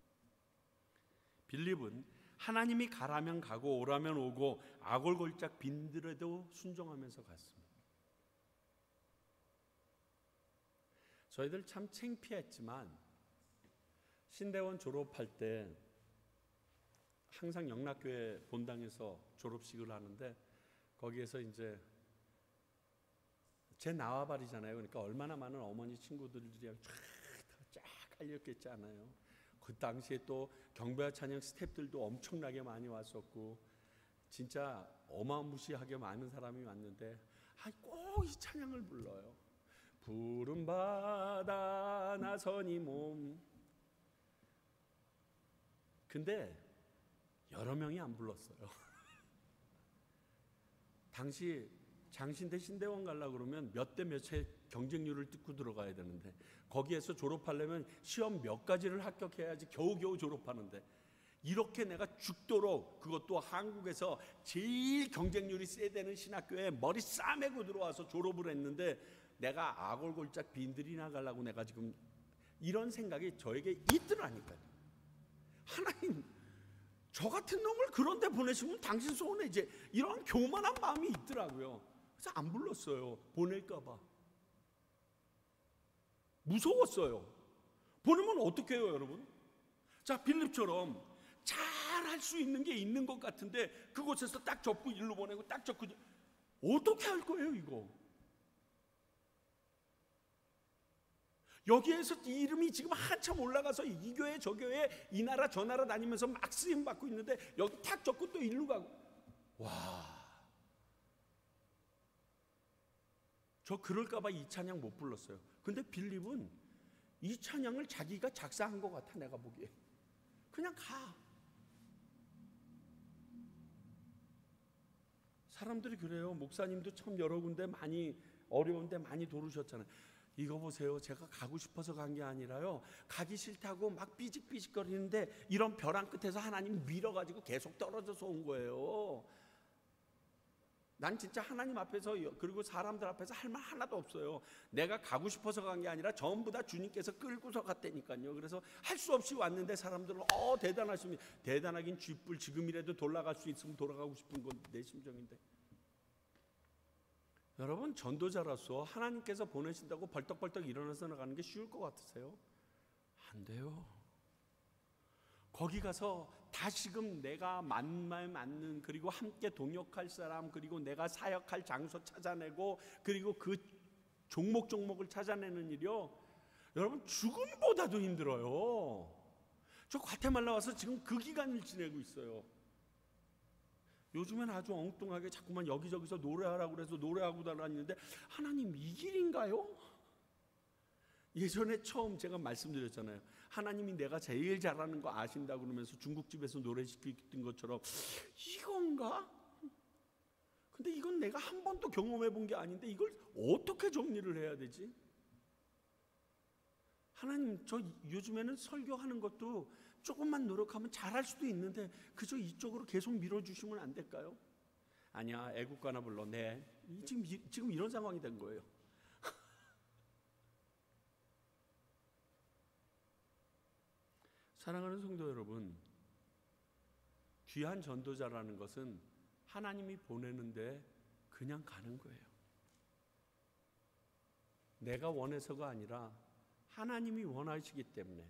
빌립은 하나님이 가라면 가고 오라면 오고 아골골짝 빈들에도 순종하면서 갔습니다. 저희들 참 창피했지만 신대원 졸업할 때 항상 영락교회 본당에서 졸업식을 하는데 거기에서 이제 제 나와바리잖아요. 그러니까 얼마나 많은 어머니 친구들이랑 쫙 깔렸겠지 않아요. 그 당시에 또 경배와 찬양 스태프들도 엄청나게 많이 왔었고 진짜 어마무시하게 많은 사람이 왔는데 꼭 이 찬양을 불러요. 푸른 바다 나선이 몸. 근데 여러 명이 안 불렀어요. 당시 장신대 신대원 가려고 그러면 몇 대 몇의 경쟁률을 뚫고 들어가야 되는데 거기에서 졸업하려면 시험 몇 가지를 합격해야지 겨우겨우 졸업하는데 이렇게 내가 죽도록 그것도 한국에서 제일 경쟁률이 세야 되는 신학교에 머리 싸매고 들어와서 졸업을 했는데 내가 아골골짝 빈들이나 가려고 내가 지금 이런 생각이 저에게 있더라니까요. 하나님 저 같은 놈을 그런 데 보내시면 당신 손해지 이런 교만한 마음이 있더라고요. 그래서 안 불렀어요. 보낼까 봐 무서웠어요. 보내면 어떻게 해요 여러분? 자 빌립처럼 잘할 수 있는 게 있는 것 같은데 그곳에서 딱 접고 일로 보내고 딱 접고 어떻게 할 거예요 이거? 여기에서 이름이 지금 한참 올라가서 이 교회 저 교회 이 나라 저 나라 다니면서 막 쓰임 받고 있는데 여기 탁 접고 또 일로 가고 와 저 그럴까 봐 이 찬양 못 불렀어요. 근데 빌립은 이 찬양을 자기가 작사한 것 같아. 내가 보기에 그냥 가. 사람들이 그래요. 목사님도 참 여러 군데 많이 어려운데 많이 도르셨잖아요. 이거 보세요. 제가 가고 싶어서 간 게 아니라요. 가기 싫다고 막 삐직삐직거리는데 이런 벼랑 끝에서 하나님 밀어가지고 계속 떨어져서 온 거예요. 난 진짜 하나님 앞에서 그리고 사람들 앞에서 할 말 하나도 없어요. 내가 가고 싶어서 간 게 아니라 전부 다 주님께서 끌고서 갔다니까요. 그래서 할 수 없이 왔는데 사람들은 대단하십니다. 대단하긴 쥐뿔 지금이라도 돌아갈 수 있으면 돌아가고 싶은 건 내 심정인데. 여러분 전도자로서 하나님께서 보내신다고 벌떡벌떡 일어나서 나가는 게 쉬울 것 같으세요? 안 돼요. 거기 가서 다시금 내가 만나에 맞는 그리고 함께 동역할 사람 그리고 내가 사역할 장소 찾아내고 그리고 그 종목을 찾아내는 일이요 여러분 죽음보다도 힘들어요. 저 과테말라 와서 지금 그 기간을 지내고 있어요. 요즘엔 아주 엉뚱하게 자꾸만 여기저기서 노래하라고 그래서 노래하고 다녔는데 하나님 이 길인가요? 예전에 처음 제가 말씀드렸잖아요. 하나님이 내가 제일 잘하는 거 아신다고 그러면서 중국집에서 노래 시켰던 것처럼 이건가? 근데 이건 내가 한 번도 경험해 본 게 아닌데 이걸 어떻게 정리를 해야 되지? 하나님 저 요즘에는 설교하는 것도 조금만 노력하면 잘할 수도 있는데 그저 이쪽으로 계속 밀어주시면 안 될까요? 아니야 애국가나 불러. 네 지금 이런 상황이 된 거예요. 사랑하는 성도 여러분, 귀한 전도자라는 것은 하나님이 보내는데 그냥 가는 거예요. 내가 원해서가 아니라 하나님이 원하시기 때문에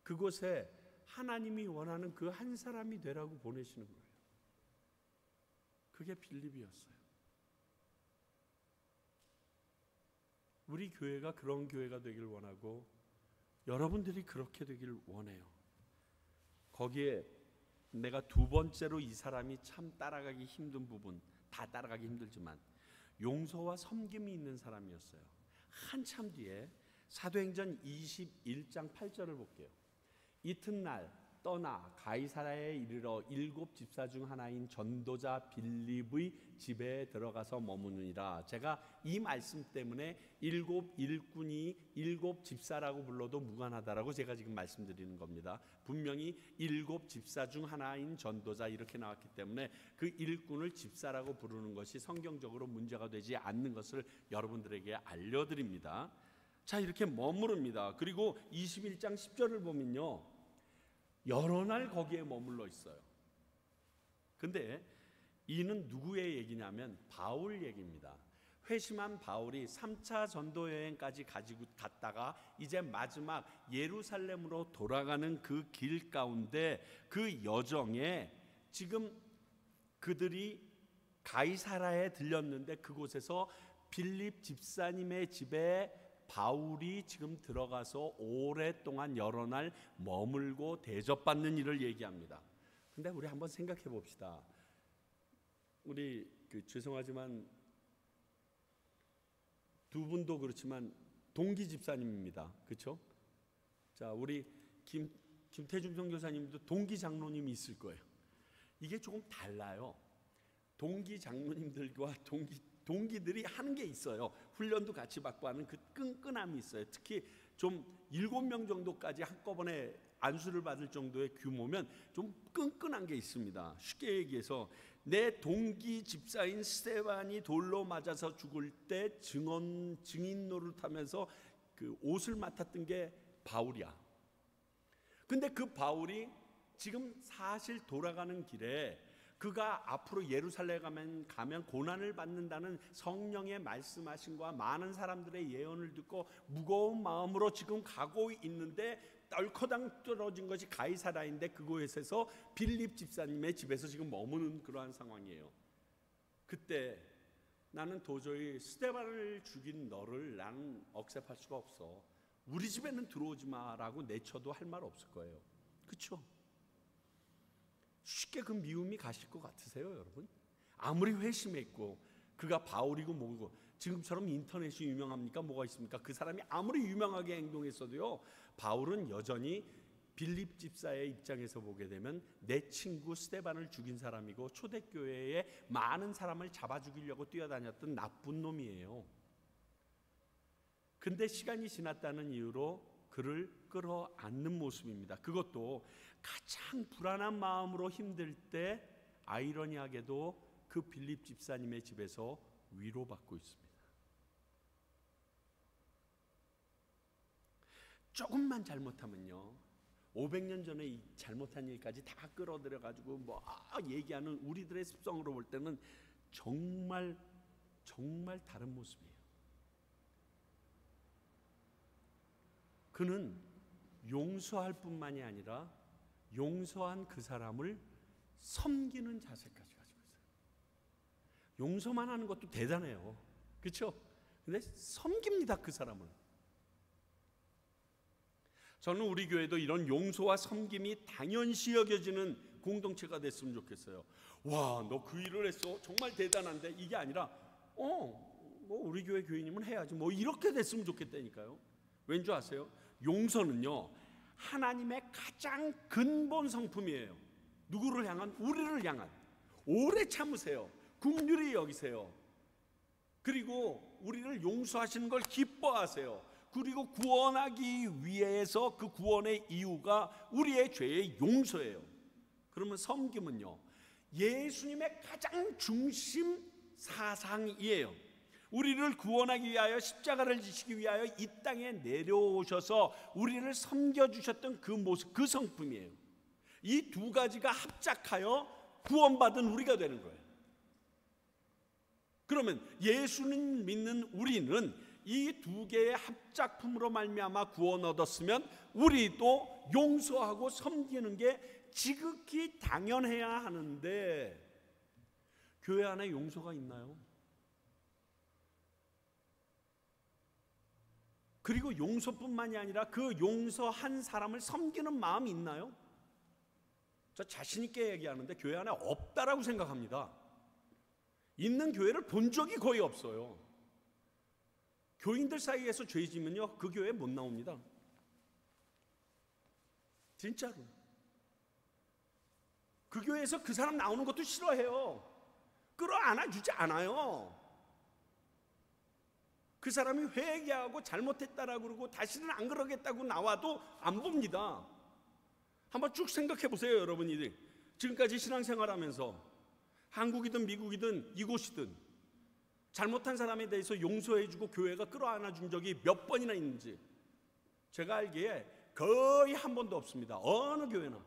그곳에 하나님이 원하는 그 한 사람이 되라고 보내시는 거예요. 그게 빌립이었어요. 우리 교회가 그런 교회가 되길 원하고 여러분들이 그렇게 되길 원해요. 거기에 내가 두 번째로 이 사람이 참 따라가기 힘든 부분, 다 따라가기 힘들지만 용서와 섬김이 있는 사람이었어요. 한참 뒤에 사도행전 21장 8절을 볼게요. 이튿날 떠나 가이사랴에 이르러 7 집사 중 하나인 전도자 빌립의 집에 들어가서 머무느니라. 제가 이 말씀 때문에 7 일꾼이 7 집사라고 불러도 무관하다라고 제가 지금 말씀드리는 겁니다. 분명히 7 집사 중 하나인 전도자 이렇게 나왔기 때문에 그 일꾼을 집사라고 부르는 것이 성경적으로 문제가 되지 않는 것을 여러분들에게 알려드립니다. 자, 이렇게 머무릅니다. 그리고 21장 10절을 보면요, 여러 날 거기에 머물러 있어요. 근데 이는 누구의 얘기냐면 바울 얘기입니다. 회심한 바울이 3차 전도 여행까지 가지고 갔다가 이제 마지막 예루살렘으로 돌아가는 그 길 가운데 그 여정에 지금 그들이 가이사랴에 들렸는데 그곳에서 빌립 집사님의 집에 바울이 지금 들어가서 오랫동안 여러 날 머물고 대접받는 일을 얘기합니다. 근데 우리 한번 생각해 봅시다. 우리 죄송하지만 두 분도 그렇지만 동기 집사님입니다. 그렇죠? 자, 우리 김태중 선교사님도 동기 장로님이 있을 거예요. 이게 조금 달라요. 동기 장로님들과 동기들이 하는 게 있어요. 훈련도 같이 받고 하는 그 끈끈함이 있어요. 특히 좀 7명 정도까지 한꺼번에 안수를 받을 정도의 규모면 좀 끈끈한 게 있습니다. 쉽게 얘기해서 내 동기 집사인 스데반이 돌로 맞아서 죽을 때 증인 노릇하면서 그 옷을 맡았던 게 바울이야. 근데 그 바울이 지금 사실 돌아가는 길에 그가 앞으로 예루살렘 가면 고난을 받는다는 성령의 말씀하심과 많은 사람들의 예언을 듣고 무거운 마음으로 지금 가고 있는데 떨커당 떨어진 것이 가이사랴인데 그곳에서 빌립 집사님의 집에서 지금 머무는 그러한 상황이에요. 그때 나는 도저히 스데반을 죽인 너를 나는 억셉할 수가 없어. 우리 집에는 들어오지 마라고 내쳐도 할 말 없을 거예요. 그렇죠? 쉽게 그 미움이 가실 것 같으세요, 여러분? 아무리 회심했고 그가 바울이고 뭐고 지금처럼 인터넷이 유명합니까? 뭐가 있습니까? 그 사람이 아무리 유명하게 행동했어도요, 바울은 여전히 빌립 집사의 입장에서 보게 되면 내 친구 스데반을 죽인 사람이고 초대교회에 많은 사람을 잡아 죽이려고 뛰어다녔던 나쁜 놈이에요. 근데 시간이 지났다는 이유로 그를 끌어안는 모습입니다. 그것도 가장 불안한 마음으로 힘들 때 아이러니하게도 그 빌립 집사님의 집에서 위로받고 있습니다. 조금만 잘못하면요, 500년 전에 이 잘못한 일까지 다 끌어들여가지고 뭐 얘기하는 우리들의 습성으로 볼 때는 정말 다른 모습이에요. 그는 용서할 뿐만이 아니라 용서한 그 사람을 섬기는 자세까지 가지고 있어요. 용서만 하는 것도 대단해요. 그렇죠? 근데 섬깁니다, 그 사람을. 저는 우리 교회도 이런 용서와 섬김이 당연시 여겨지는 공동체가 됐으면 좋겠어요. 와, 너 그 일을 했어? 정말 대단한데? 이게 아니라 뭐 우리 교회 교인님은 해야지 뭐 이렇게 됐으면 좋겠다니까요. 왠지 아세요? 용서는요, 하나님의 가장 근본 성품이에요. 누구를 향한? 우리를 향한. 오래 참으세요. 긍휼히 여기세요. 그리고 우리를 용서하시는 걸 기뻐하세요. 그리고 구원하기 위해서 그 구원의 이유가 우리의 죄의 용서예요. 그러면 섬김은요, 예수님의 가장 중심 사상이에요. 우리를 구원하기 위하여 십자가를 지시기 위하여 이 땅에 내려오셔서 우리를 섬겨주셨던 그 모습, 그 성품이에요. 이 두 가지가 합작하여 구원받은 우리가 되는 거예요. 그러면 예수는 믿는 우리는 이 두 개의 합작품으로 말미암아 구원 얻었으면 우리도 용서하고 섬기는 게 지극히 당연해야 하는데 교회 안에 용서가 있나요? 그리고 용서뿐만이 아니라 그 용서한 사람을 섬기는 마음이 있나요? 저 자신 있게 얘기하는데 교회 안에 없다라고 생각합니다. 있는 교회를 본 적이 거의 없어요. 교인들 사이에서 죄 지면요, 그 교회 못 나옵니다. 진짜로. 그 교회에서 그 사람 나오는 것도 싫어해요. 끌어안아주지 않아요. 그 사람이 회개하고 잘못했다라고 그러고 다시는 안 그러겠다고 나와도 안 봅니다. 한번 쭉 생각해 보세요, 여러분이. 지금까지 신앙생활하면서 한국이든 미국이든 이곳이든 잘못한 사람에 대해서 용서해주고 교회가 끌어안아준 적이 몇 번이나 있는지 제가 알기에 거의 한 번도 없습니다. 어느 교회나.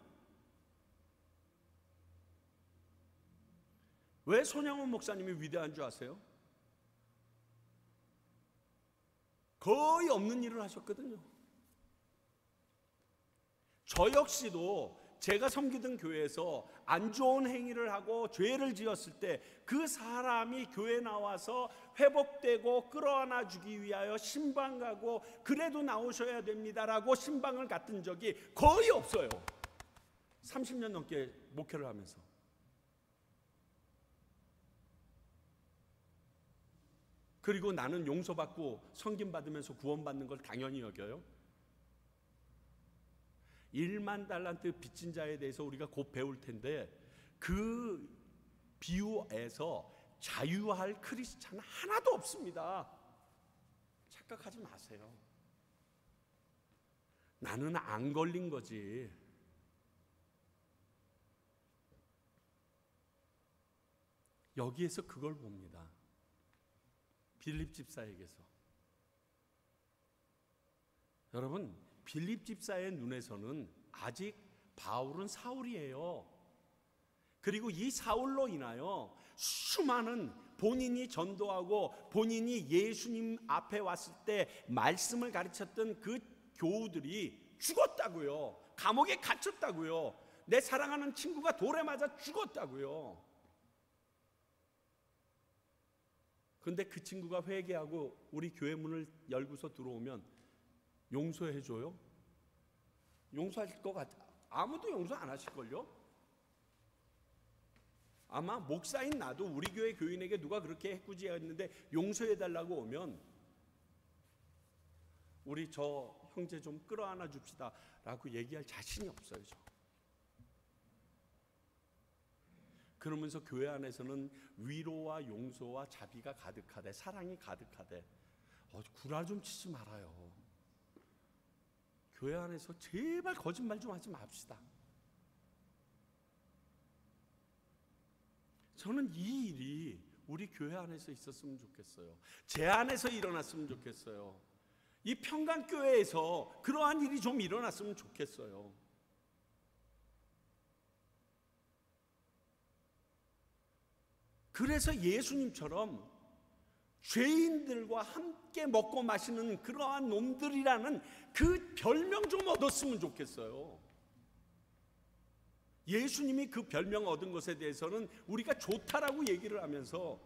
왜 손양원 목사님이 위대한 줄 아세요? 거의 없는 일을 하셨거든요. 저 역시도 제가 섬기던 교회에서 안 좋은 행위를 하고 죄를 지었을 때 그 사람이 교회 나와서 회복되고 끌어안아 주기 위하여 신방 가고 그래도 나오셔야 됩니다라고 신방을 갔던 적이 거의 없어요. 30년 넘게 목회를 하면서. 그리고 나는 용서받고 섬김받으면서 구원받는 걸 당연히 여겨요. 1만 달란트 빚진 자에 대해서 우리가 곧 배울 텐데 그 비유에서 자유할 크리스찬은 하나도 없습니다. 착각하지 마세요. 나는 안 걸린 거지. 여기에서 그걸 봅니다. 빌립 집사에게서. 여러분, 빌립 집사의 눈에서는 아직 바울은 사울이에요. 그리고 이 사울로 인하여 수많은 본인이 전도하고 본인이 예수님 앞에 왔을 때 말씀을 가르쳤던 그 교우들이 죽었다고요. 감옥에 갇혔다고요. 내 사랑하는 친구가 돌에 맞아 죽었다고요. 그런데 그 친구가 회개하고 우리 교회 문을 열고서 들어오면 용서해줘요? 용서할 것 같아. 아무도 용서 안 하실걸요? 아마 목사인 나도 우리 교회 교인에게 누가 그렇게 해꾸지했는데 용서해달라고 오면 우리 저 형제 좀 끌어안아 줍시다 라고 얘기할 자신이 없어요. 저. 그러면서 교회 안에서는 위로와 용서와 자비가 가득하되 사랑이 가득하되 구라 좀 치지 말아요. 교회 안에서 제발 거짓말 좀 하지 맙시다. 저는 이 일이 우리 교회 안에서 있었으면 좋겠어요. 제 안에서 일어났으면 좋겠어요. 이 평강교회에서 그러한 일이 좀 일어났으면 좋겠어요. 그래서 예수님처럼 죄인들과 함께 먹고 마시는 그러한 놈들이라는 그 별명 좀 얻었으면 좋겠어요. 예수님이 그 별명 얻은 것에 대해서는 우리가 좋다라고 얘기를 하면서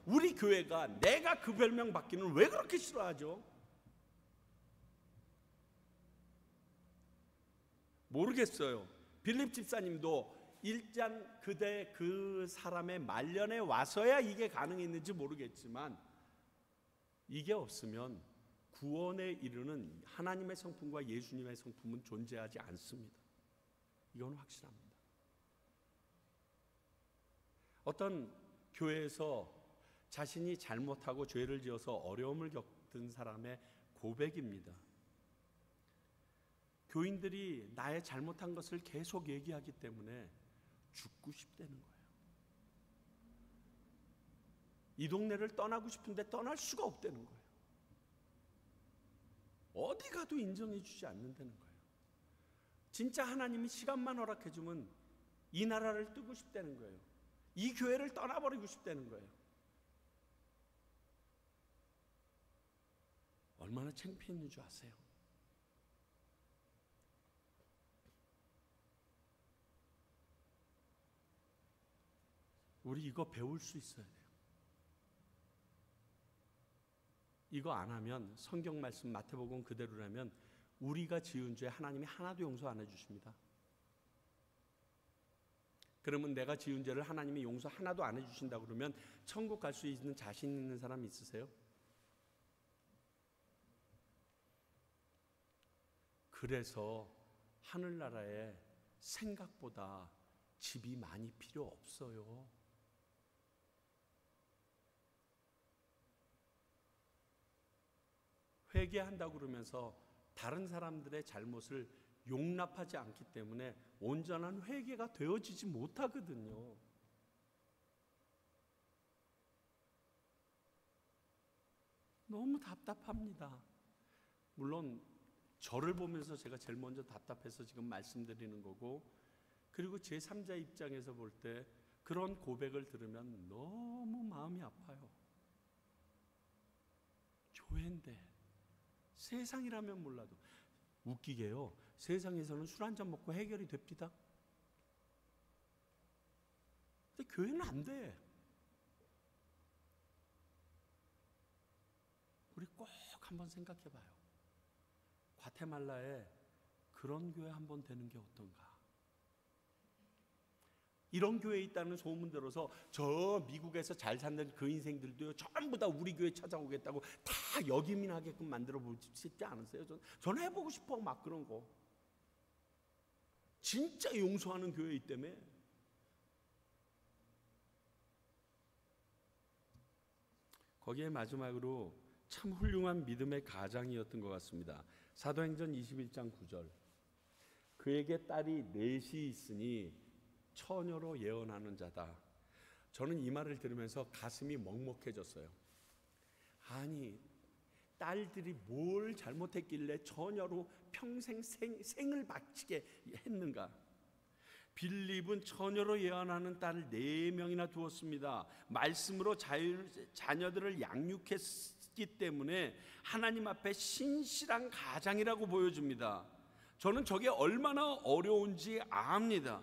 우리 교회가 내가 그 별명 받기는 왜 그렇게 싫어하죠? 모르겠어요. 빌립 집사님도 일단 그대 그 사람의 말년에 와서야 이게 가능했는지 모르겠지만 이게 없으면 구원에 이르는 하나님의 성품과 예수님의 성품은 존재하지 않습니다. 이건 확실합니다. 어떤 교회에서 자신이 잘못하고 죄를 지어서 어려움을 겪은 사람의 고백입니다. 교인들이 나의 잘못한 것을 계속 얘기하기 때문에 죽고 싶다는 거예요. 이 동네를 떠나고 싶은데 떠날 수가 없다는 거예요. 어디 가도 인정해 주지 않는다는 거예요. 진짜 하나님이 시간만 허락해 주면 이 나라를 뜨고 싶다는 거예요. 이 교회를 떠나버리고 싶다는 거예요. 얼마나 창피했는 줄 아세요? 우리 이거 배울 수 있어야 돼요. 이거 안 하면 성경 말씀 마태복음 그대로라면 우리가 지은 죄 하나님이 하나도 용서 안 해주십니다. 그러면 내가 지은 죄를 하나님이 용서 하나도 안 해주신다 그러면 천국 갈 수 있는 자신 있는 사람 있으세요? 그래서 하늘나라에 생각보다 집이 많이 필요 없어요. 회개한다고 그러면서 다른 사람들의 잘못을 용납하지 않기 때문에 온전한 회개가 되어지지 못하거든요. 너무 답답합니다. 물론 저를 보면서 제가 제일 먼저 답답해서 지금 말씀드리는 거고, 그리고 제3자 입장에서 볼 때 그런 고백을 들으면 너무 마음이 아파요. 교회인데, 세상이라면 몰라도, 웃기게요, 세상에서는 술 한잔 먹고 해결이 됩니다. 근데 교회는 안 돼. 우리 꼭 한번 생각해 봐요. 과테말라에 그런 교회 한번 되는 게 어떤가? 이런 교회에 있다는 소문 들어서 저 미국에서 잘 사는 그 인생들도요, 전부 다 우리 교회 찾아오겠다고 다 역이민하게끔 만들어 보고 싶지 않으세요? 저는 해보고 싶어, 막 그런 거. 진짜 용서하는 교회 있다며. 거기에 마지막으로 참 훌륭한 믿음의 가장이었던 것 같습니다. 사도행전 21장 9절. 그에게 딸이 넷이 있으니 처녀로 예언하는 자다. 저는 이 말을 들으면서 가슴이 먹먹해졌어요. 아니, 딸들이 뭘 잘못했길래 처녀로 평생 생을 바치게 했는가? 빌립은 처녀로 예언하는 딸을 4명이나 두었습니다. 말씀으로 자녀들을 양육했기 때문에 하나님 앞에 신실한 가장이라고 보여줍니다. 저는 저게 얼마나 어려운지 압니다.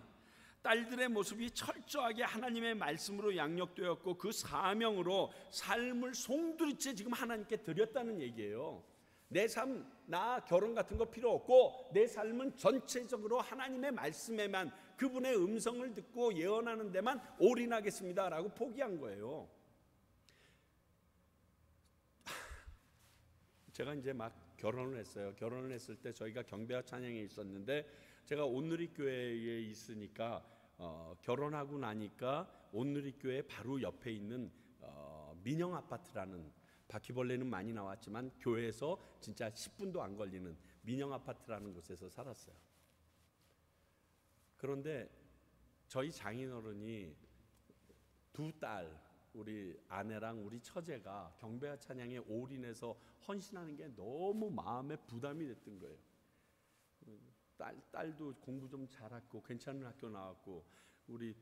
딸들의 모습이 철저하게 하나님의 말씀으로 양육되었고 그 사명으로 삶을 송두리째 지금 하나님께 드렸다는 얘기예요. 내 삶, 나 결혼 같은 거 필요 없고 내 삶은 전체적으로 하나님의 말씀에만, 그분의 음성을 듣고 예언하는 데만 올인하겠습니다 라고 포기한 거예요. 제가 이제 막 결혼을 했어요. 결혼을 했을 때 저희가 경배와 찬양에 있었는데, 제가 온누리교회에 있으니까 결혼하고 나니까 온누리교회 바로 옆에 있는 민영아파트라는, 바퀴벌레는 많이 나왔지만 교회에서 진짜 10분도 안 걸리는 민영아파트라는 곳에서 살았어요. 그런데 저희 장인어른이 두 딸, 우리 아내랑 우리 처제가 경배와 찬양에 올인해서 헌신하는 게 너무 마음에 부담이 됐던 거예요. 딸도 공부 좀 잘하고 괜찮은 학교 나왔고, 우리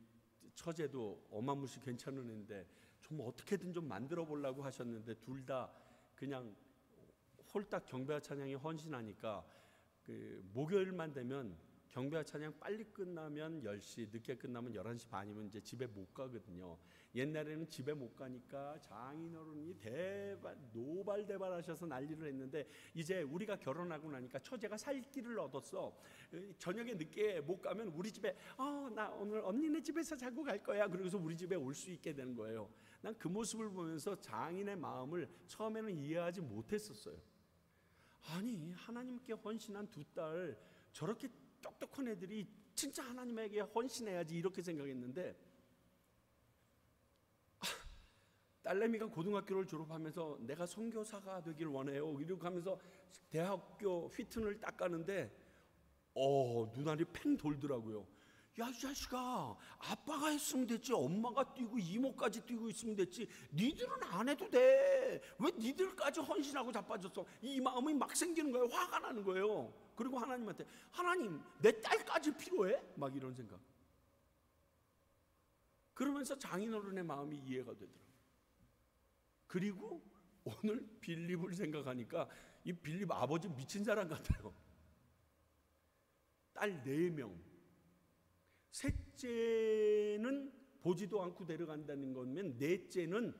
처제도 어마무시 괜찮은 애인데 좀 어떻게든 좀 만들어 보려고 하셨는데, 둘 다 그냥 홀딱 경배와 찬양에 헌신하니까 그 목요일만 되면 경배와 찬양 빨리 끝나면 10시, 늦게 끝나면 11시 반이면 이제 집에 못 가거든요. 옛날에는 집에 못 가니까 장인어른이 노발대발하셔서 난리를 했는데, 이제 우리가 결혼하고 나니까 처제가 살 길을 얻었어. 저녁에 늦게 못 가면 우리 집에 나 오늘 언니네 집에서 자고 갈 거야. 그러고서 우리 집에 올 수 있게 되는 거예요. 난 그 모습을 보면서 장인의 마음을 처음에는 이해하지 못했었어요. 아니, 하나님께 헌신한 두 딸, 저렇게 똑똑한 애들이 진짜 하나님에게 헌신해야지, 이렇게 생각했는데, 딸내미가 고등학교를 졸업하면서 내가 선교사가 되길 원해요 이러고 하면서 대학교 휘튼을 딱 가는데 눈알이 팽 돌더라고요. 야, 이 자식아, 아빠가 했으면 됐지, 엄마가 뛰고 이모까지 뛰고 있으면 됐지, 니들은 안 해도 돼. 왜 니들까지 헌신하고 자빠졌어? 이 마음이 막 생기는 거예요. 화가 나는 거예요. 그리고 하나님한테, 하나님, 내 딸까지 필요해? 막 이런 생각. 그러면서 장인어른의 마음이 이해가 되더라고요. 그리고 오늘 빌립을 생각하니까 이 빌립 아버지 미친 사람 같아요. 딸 4명, 셋째는 보지도 않고 데려간다는 거면 넷째는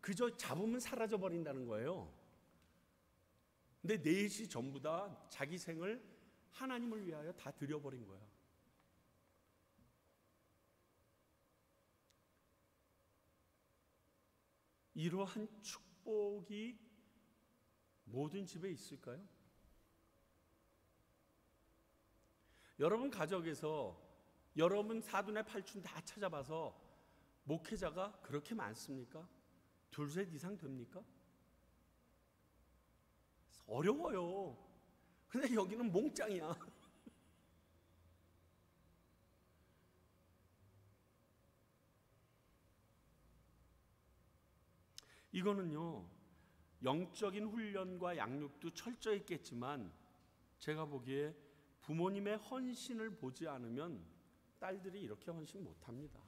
그저 잡으면 사라져 버린다는 거예요. 근데 넷이 전부 다 자기 생을 하나님을 위하여 다 드려버린 거야. 이러한 축복이 모든 집에 있을까요? 여러분 가정에서 여러분 사돈의 팔촌 다 찾아봐서 목회자가 그렇게 많습니까? 둘셋 이상 됩니까? 어려워요. 근데 여기는 몽짱이야. 이거는요, 영적인 훈련과 양육도 철저히 있겠지만 제가 보기에 부모님의 헌신을 보지 않으면 딸들이 이렇게 헌신 못합니다.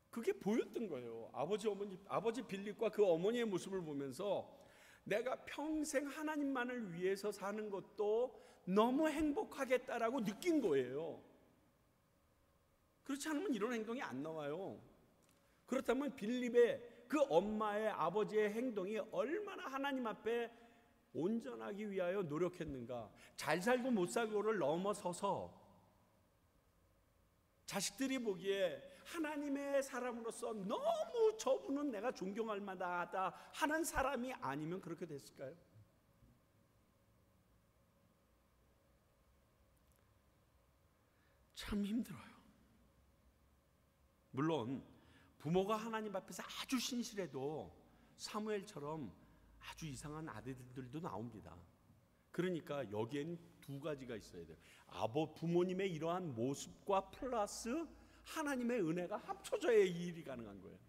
그게 보였던 거예요. 아버지 빌립과 그 어머니의 모습을 보면서 내가 평생 하나님만을 위해서 사는 것도 너무 행복하겠다라고 느낀 거예요. 그렇지 않으면 이런 행동이 안 나와요. 그렇다면 빌립의 그 엄마의 아버지의 행동이 얼마나 하나님 앞에 온전하기 위하여 노력했는가. 잘 살고 못 살고를 넘어서서 자식들이 보기에 하나님의 사람으로서 너무 저분은 내가 존경할 만하다 하는 사람이 아니면 그렇게 됐을까요? 참 힘들어요. 물론 부모가 하나님 앞에서 아주 신실해도 사무엘처럼 아주 이상한 아들들도 나옵니다. 그러니까 여기엔 두 가지가 있어야 돼요. 부모님의 이러한 모습과 플러스 하나님의 은혜가 합쳐져야 이 일이 가능한 거예요.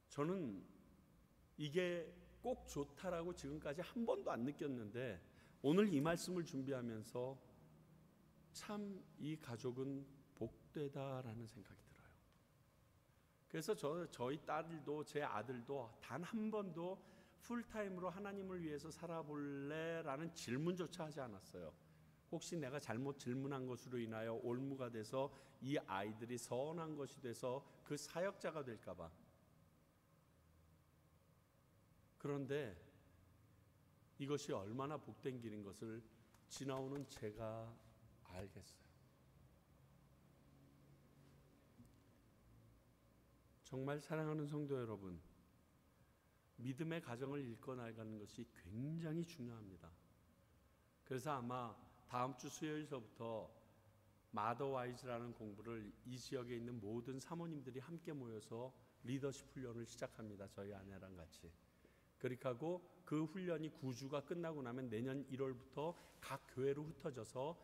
저는 이게 꼭 좋다라고 지금까지 한 번도 안 느꼈는데 오늘 이 말씀을 준비하면서 참 이 가족은 복되다라는 생각이 들어요. 그래서 저희 딸도 제 아들도 단 한 번도 풀타임으로 하나님을 위해서 살아볼래라는 질문조차 하지 않았어요. 혹시 내가 잘못 질문한 것으로 인하여 올무가 돼서 이 아이들이 서운한 것이 돼서 그 사역자가 될까 봐. 그런데 이것이 얼마나 복된 길인 것을 지나오는 제가 알겠어요. 정말 사랑하는 성도 여러분, 믿음의 가정을 일궈 나가는 것이 굉장히 중요합니다. 그래서 아마 다음 주 수요일서부터 마더와이즈라는 공부를 이 지역에 있는 모든 사모님들이 함께 모여서 리더십 훈련을 시작합니다. 저희 아내랑 같이. 그리고 그 훈련이 9주가 끝나고 나면 내년 1월부터 각 교회로 흩어져서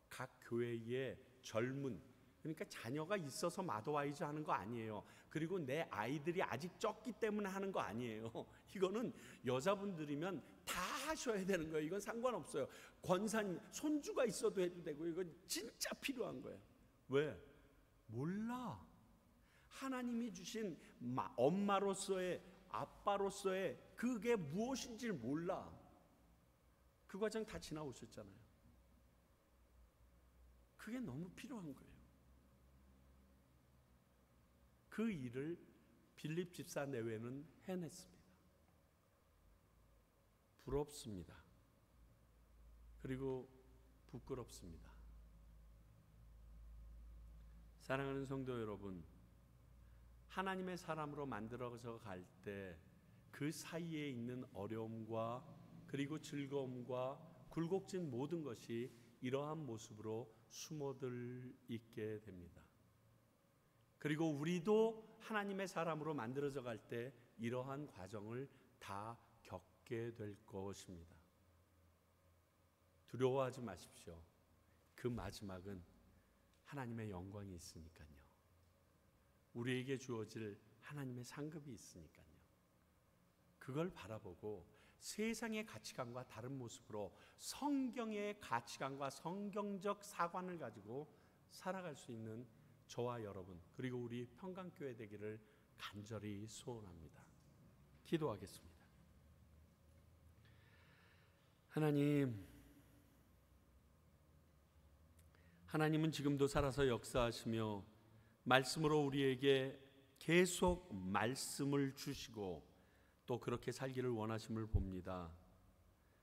각 교회의 젊은, 그러니까 자녀가 있어서 마더와이즈 하는 거 아니에요. 그리고 내 아이들이 아직 적기 때문에 하는 거 아니에요. 이거는 여자분들이면 다 하셔야 되는 거예요. 이건 상관없어요. 권사님, 손주가 있어도 해도 되고 이건 진짜 필요한 거예요. 왜? 몰라. 하나님이 주신 엄마로서의, 아빠로서의 그게 무엇인지를 몰라. 그 과정 다 지나오셨잖아요. 그게 너무 필요한 거예요. 그 일을 빌립 집사 내외는 해냈습니다. 부럽습니다. 그리고 부끄럽습니다. 사랑하는 성도 여러분, 하나님의 사람으로 만들어져 갈 때 그 사이에 있는 어려움과 그리고 즐거움과 굴곡진 모든 것이 이러한 모습으로 숨어들 있게 됩니다. 그리고 우리도 하나님의 사람으로 만들어져 갈 때 이러한 과정을 다 겪게 될 것입니다. 두려워하지 마십시오. 그 마지막은 하나님의 영광이 있으니까요. 우리에게 주어질 하나님의 상급이 있으니까요. 그걸 바라보고 세상의 가치관과 다른 모습으로 성경의 가치관과 성경적 사관을 가지고 살아갈 수 있는 저와 여러분, 그리고 우리 평강교회 되기를 간절히 소원합니다. 기도하겠습니다. 하나님은 지금도 살아서 역사하시며 말씀으로 우리에게 계속 말씀을 주시고 또 그렇게 살기를 원하심을 봅니다.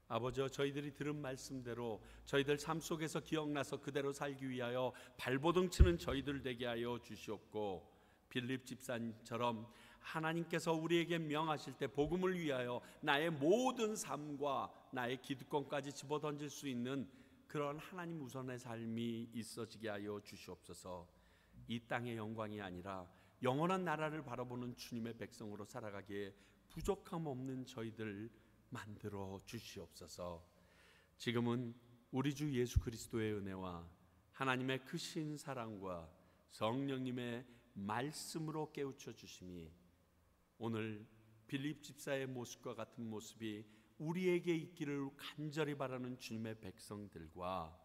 아버지, 저희들이 들은 말씀대로 저희들 삶 속에서 기억나서 그대로 살기 위하여 발버둥 치는 저희들 되게 하여 주시옵고, 빌립 집사님처럼 하나님께서 우리에게 명하실 때 복음을 위하여 나의 모든 삶과 나의 기득권까지 집어던질 수 있는 그런 하나님 우선의 삶이 있어지게 하여 주시옵소서. 이 땅의 영광이 아니라 영원한 나라를 바라보는 주님의 백성으로 살아가기에 부족함 없는 저희들 만들어 주시옵소서. 지금은 우리 주 예수 그리스도의 은혜와 하나님의 크신 사랑과 성령님의 말씀으로 깨우쳐 주심이 오늘 빌립 집사의 모습과 같은 모습이 우리에게 있기를 간절히 바라는 주님의 백성들과,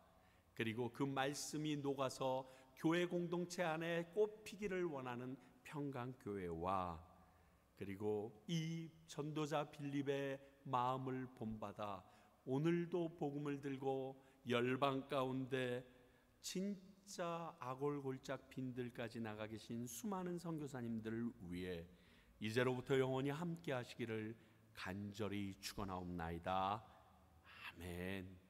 그리고 그 말씀이 녹아서 교회 공동체 안에 꽃피기를 원하는 평강교회와, 그리고 이 전도자 빌립의 마음을 본받아 오늘도 복음을 들고 열방 가운데 진짜 아골골짝 빈들까지 나가 계신 수많은 선교사님들을 위해 이제로부터 영원히 함께 하시기를 간절히 축원하옵나이다. 아멘.